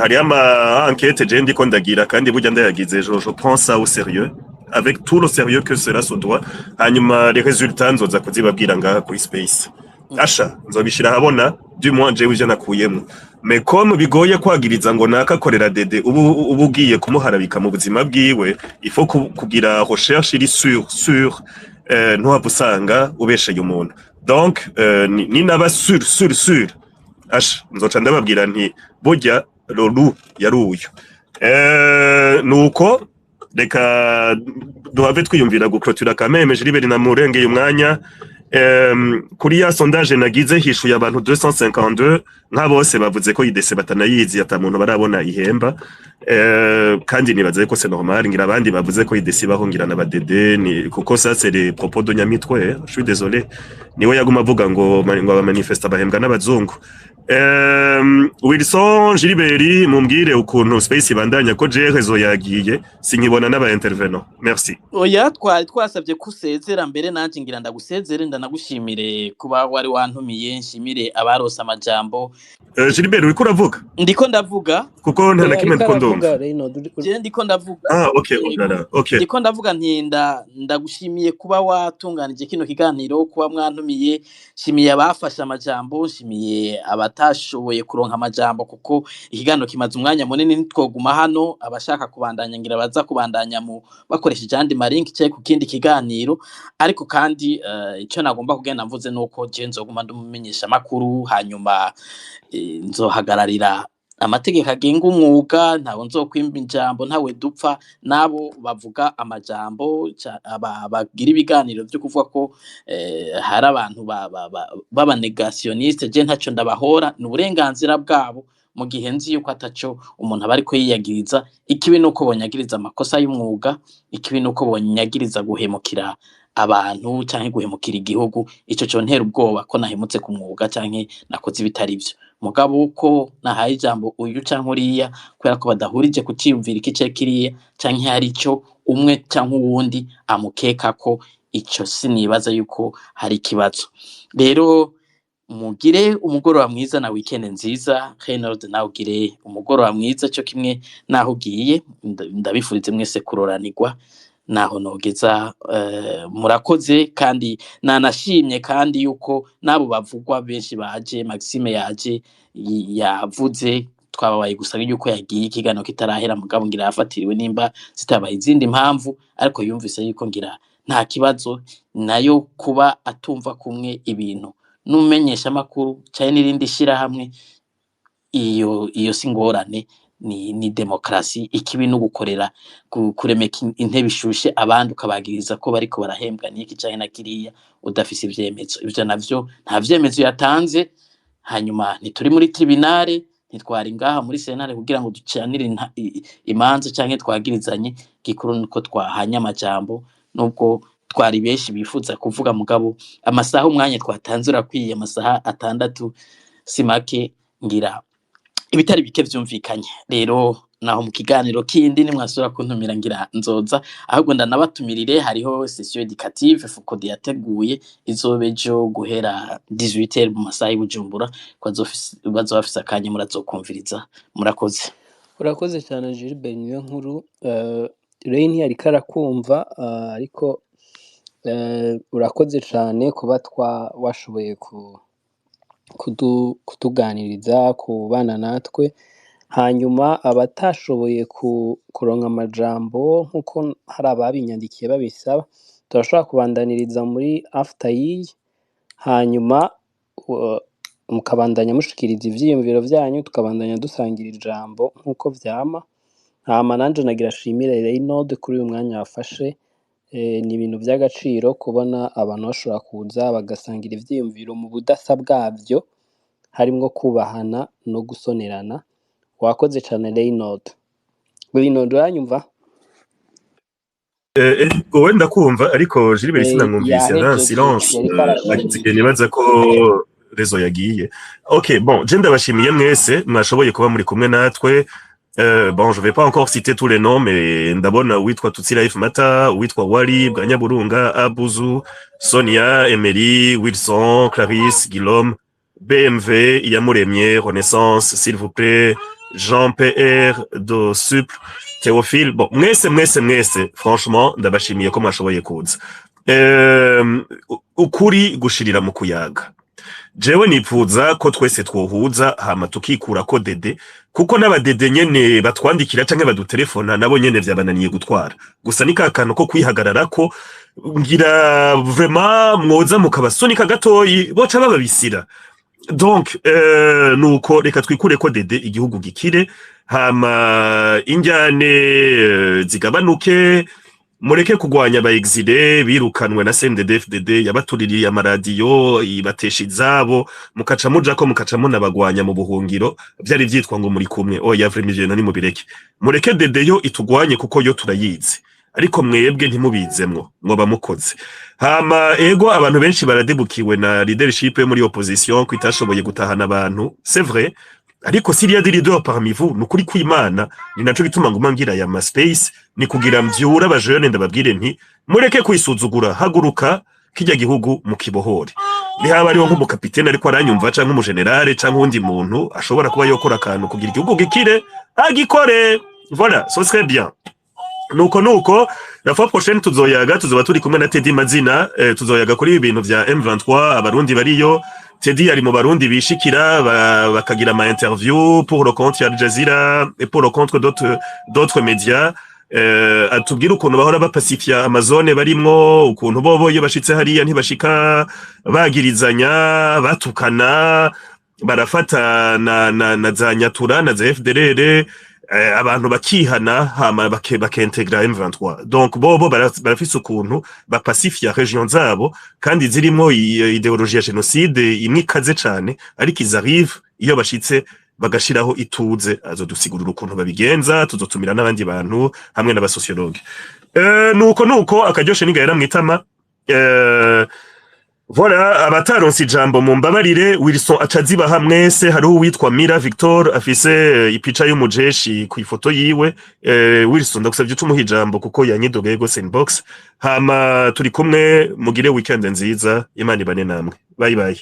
hari ama enquête je ndiko ndagira kandi burya ndayagize je prends ça au sérieux avec tout le sérieux que cela se doit hanyuma les résultats nzoza kuzibabwira ngaha kuri space asha nzobishira habona du moins je uje nakuyemo mais comme bigoye kwagiriza ngo nakakorera dede ubu ugiye kumuharabika mu buzima bwiwe il faut kugira recherche iri sur ntuhapusanga ubesheye umuntu. Donc ni naba sur asha nzoca ndababwira nti burya lolu yaruyo nuko reka duhave twiyumvira guclôtura quand même Gilbert na murengeye umwanya kuri ya sondage nagize hishuye abantu 252 nka bose bavuze ko idese batanayizi ata muntu barabona ihemba kandi nibaze ko c'est normal ngira abandi bavuze ko idese bahongira n'abadede ni kuko ça c'est les propos de Nyamitwe je suis désolé niwe yaguma avuga ngo aba manifesta bahembwa n'abazungu. Wilson Gilbert mumbwire ukuntu space bandanya ko je rezo yagiye sinkibona n'aba intervenant. Merci. Oya twasabye kusezera mbere nanje ngira ndagusezere ndanagushimire kuba wari wantumiye nshimire abarose amajambo. Gilbert uriko uravuga? Ndiko ndavuga kuko nta na kimwe ndikondumva. Je ndiko ndavuga. Okay, okay. Ndiko ndavuga ndagushimiye kuba watunganije kino kiganiro kuba mwantumiye shimiye abafasha amajambo shimiye abatashoboye kuronka amajambo kuko ikiganiro kimaze umwanya munini nitwoguma hano abashaka kubandanya ngira baza kubandanya mu bakoresheje andi marinki cye ku kindi kiganiro ariko kandi ico nagomba kugenda mvuze nuko je nzoguma ndumumenyesha makuru hanyuma nzohagararira amategeko agenga umwuga ntawo nzokwimba injambo ntawe dupfa nabo bavuga amajambo bagira ibiganiro byo kuvuga ko hari abantu baba negationiste je ntaco ndabahora n'uburenganzira bwabo mu gihe nzi yuko ataco umuntu aba ariko yiyagiriza ikibi nuko bonyagiriza amakosa y'umwuga ikibi nuko bonyagiriza guhemukira abantu canke guhemukira igihugu ico cyo ntera ubwoba ko nahemutse ku mwuga canke nakoze ibitari byo mugabo uko nahaye ijambo uyu canke uriya kubera ko badahurije kuciyumvira ikice kiriya canke hari ico umwe canke uwundi amukeka ko ico sinibaza yuko hari kibazo. Rero mugire umugoroba mwiza na weekend nziza. Reynold nawe ugire umugoroba mwiza cyo kimwe naho ugiye ndabifurize mwese kuroranirwa naho nogeza murakoze kandi nanashimye kandi yuko nabo bavugwa benshi baje Maxime yaje yavuze twababaye gusa yuko yagiye ikiganiro kitarahera mugabo ngira yafatiriwe nimba zitabaye izindi impamvu ariko yumvise yuko ngira nta kibazo nayo kuba atumva kumwe ibintu numenyesha makuru cyane nirindi shira hamwe iyo singorane ni demokrasi ikibi no gukorera kuremeka intebe ishushe abandi ukabagiriza ko bariko barahembwa n'iki cyane na kiriya udafise ivyemezo ivyo navyo nta vyemezo yatanze hanyuma nituri muri tribunale nitwari ngaha muri senare kugira ngo ducanire imanza canke twagirizanye gikuru nuko twahanya amajambo nubwo twari benshi bifuza kuvuga mugabo amasaha umwanya twatanze urakwiye amasaha 6 simake ngira ibitari bike vyumvikanye. Rero naho mu kiganiro kindi nimwasura kuntumira ngira nzoza ahubwo ndanabatumirire hariho session educative Fukodi yateguye izobejo guhera 18h mu masaha y'Ubujumbura bazofisa akanya murazokumviriza. Murakoze. Urakoze cyane Gilbert niyo nkuru Rain yari karakumva ariko urakoze cyane kuba washoboye kutuganiriza kubana natwe hanyuma abatashoboye kuronka amajambo nk'uko hari ababinyandikiye babisaba turashobora kubandaniriza muri after yiyi hanyuma mukabandanya mushikiriza ivyiyumviro vyanyu tukabandanya dusangira ijambo nk'uko vyama hama nanje nagira shimire Reynold kuri uyu mwanya wafashe ni ibintu vy'agaciro kubona abantu bashobora kuza bagasangira ivyiyumviro mu budasa bwavyo harimwo kubahana no gusonerana wakoze cane Reynold uranyumva wenda kumva ariko Gilbert sinamwumvise na silence nagiye nibaza ko rezo yagiye ok bon je ndabashimiye mwese mwashoboye kuba muri kumwe natwe bon je vais pas encore citer tous les noms mais ndabona witwa Tutsiraif Mata witwa Wari Bwanyaburunga Abuzu Sonia Emery Wilson Clarisse Guillaume BMV Iyamuremye Renaissance s'il vous plaît Jean PR de Sup Théophile bon mwese franchement ndabashimiye ko mwashoboye kuza ukuri gushirira mu kuyaga jewe nipfuza ko twese twohuza hama tukikura ko dede kuko n'abadede nyene batwandikira canke badutelefona nabo nyene vyabananiye gutwara gusa ni kakano ko kwihagarara ko ngira vraiment mwoza mukabasunika gatoyi boca bababisira donc nuko reka twikure ko dede igihugu gikire hama injyane zigabanuke mureke kugwanya ba exile birukanwe na CNDD-FDD yabatuririye amaradiyo ibatesha izabo mukaca mujako mukaca munabagwanya mu buhungiro vyari vyitwa ngo muri kumwe oya vraiment ivyo ni mubireke mureke dedeyo itugwanye kuko yo turayizi ariko mwebwe ntimubizemwo mwoba mukoze hama ego abantu benshi baradebukiwe na leadership muri opposition kwitashoboye gutahana abantu c'est vrai ariko s'il y a des leaders parmi vous nukuri kw'Imana ni naco gituma nguma ngira ya ma space ni kugira mvyura abajene ndababwire nti mureke kwisuzugura haguruka kijya gihugu mu kibohore ni haba ariho nk'umukapitene ariko aranyumva canke umugenerale canke undi muntu ashobora kuba yokora akantu kugira igihugu gikire agikore voilà ce serait bien nuko la fois prochaine tuzoba turi kumwe na Teddy Mazina tuzoyaga kuri ibintu vya M23 abarundi bariyo Teddy ari mu barundi bishikira bakagira ama interview pour le compte ya Al Jazeera et pour le compte d'autres médias atubwira ukuntu bahora bapasifia amazone barimwo ukuntu bobo iyo bashitse hariya ntibashika bagirizanya batukana barafata na za nyatura na za FDLR abantu bakihana hama bakintegra M23 donc bobo barafise ukuntu bapasifia region zabo kandi zirimo ideologie ya genocide imwe ikaze cane ariko izarive iyo bashitse bagashiraho ituze azodusigurira ukuntu babigenza tuzotumira n'abandi bantu hamwe n'abasociologue nuko akaryoshe nigahera mwitama voilà abataronse ijambo mu mbabarire Wilson acaziba hamwe se hariho uwitwa Mira Victor afise ipica y'umujeshi ku ifoto yiwe Wilson ndagusavye utumuha ijambo kuko yanyidogaye gose inbox hama turi kumwe mugire weekend nziza Imana ibane namwe bye bye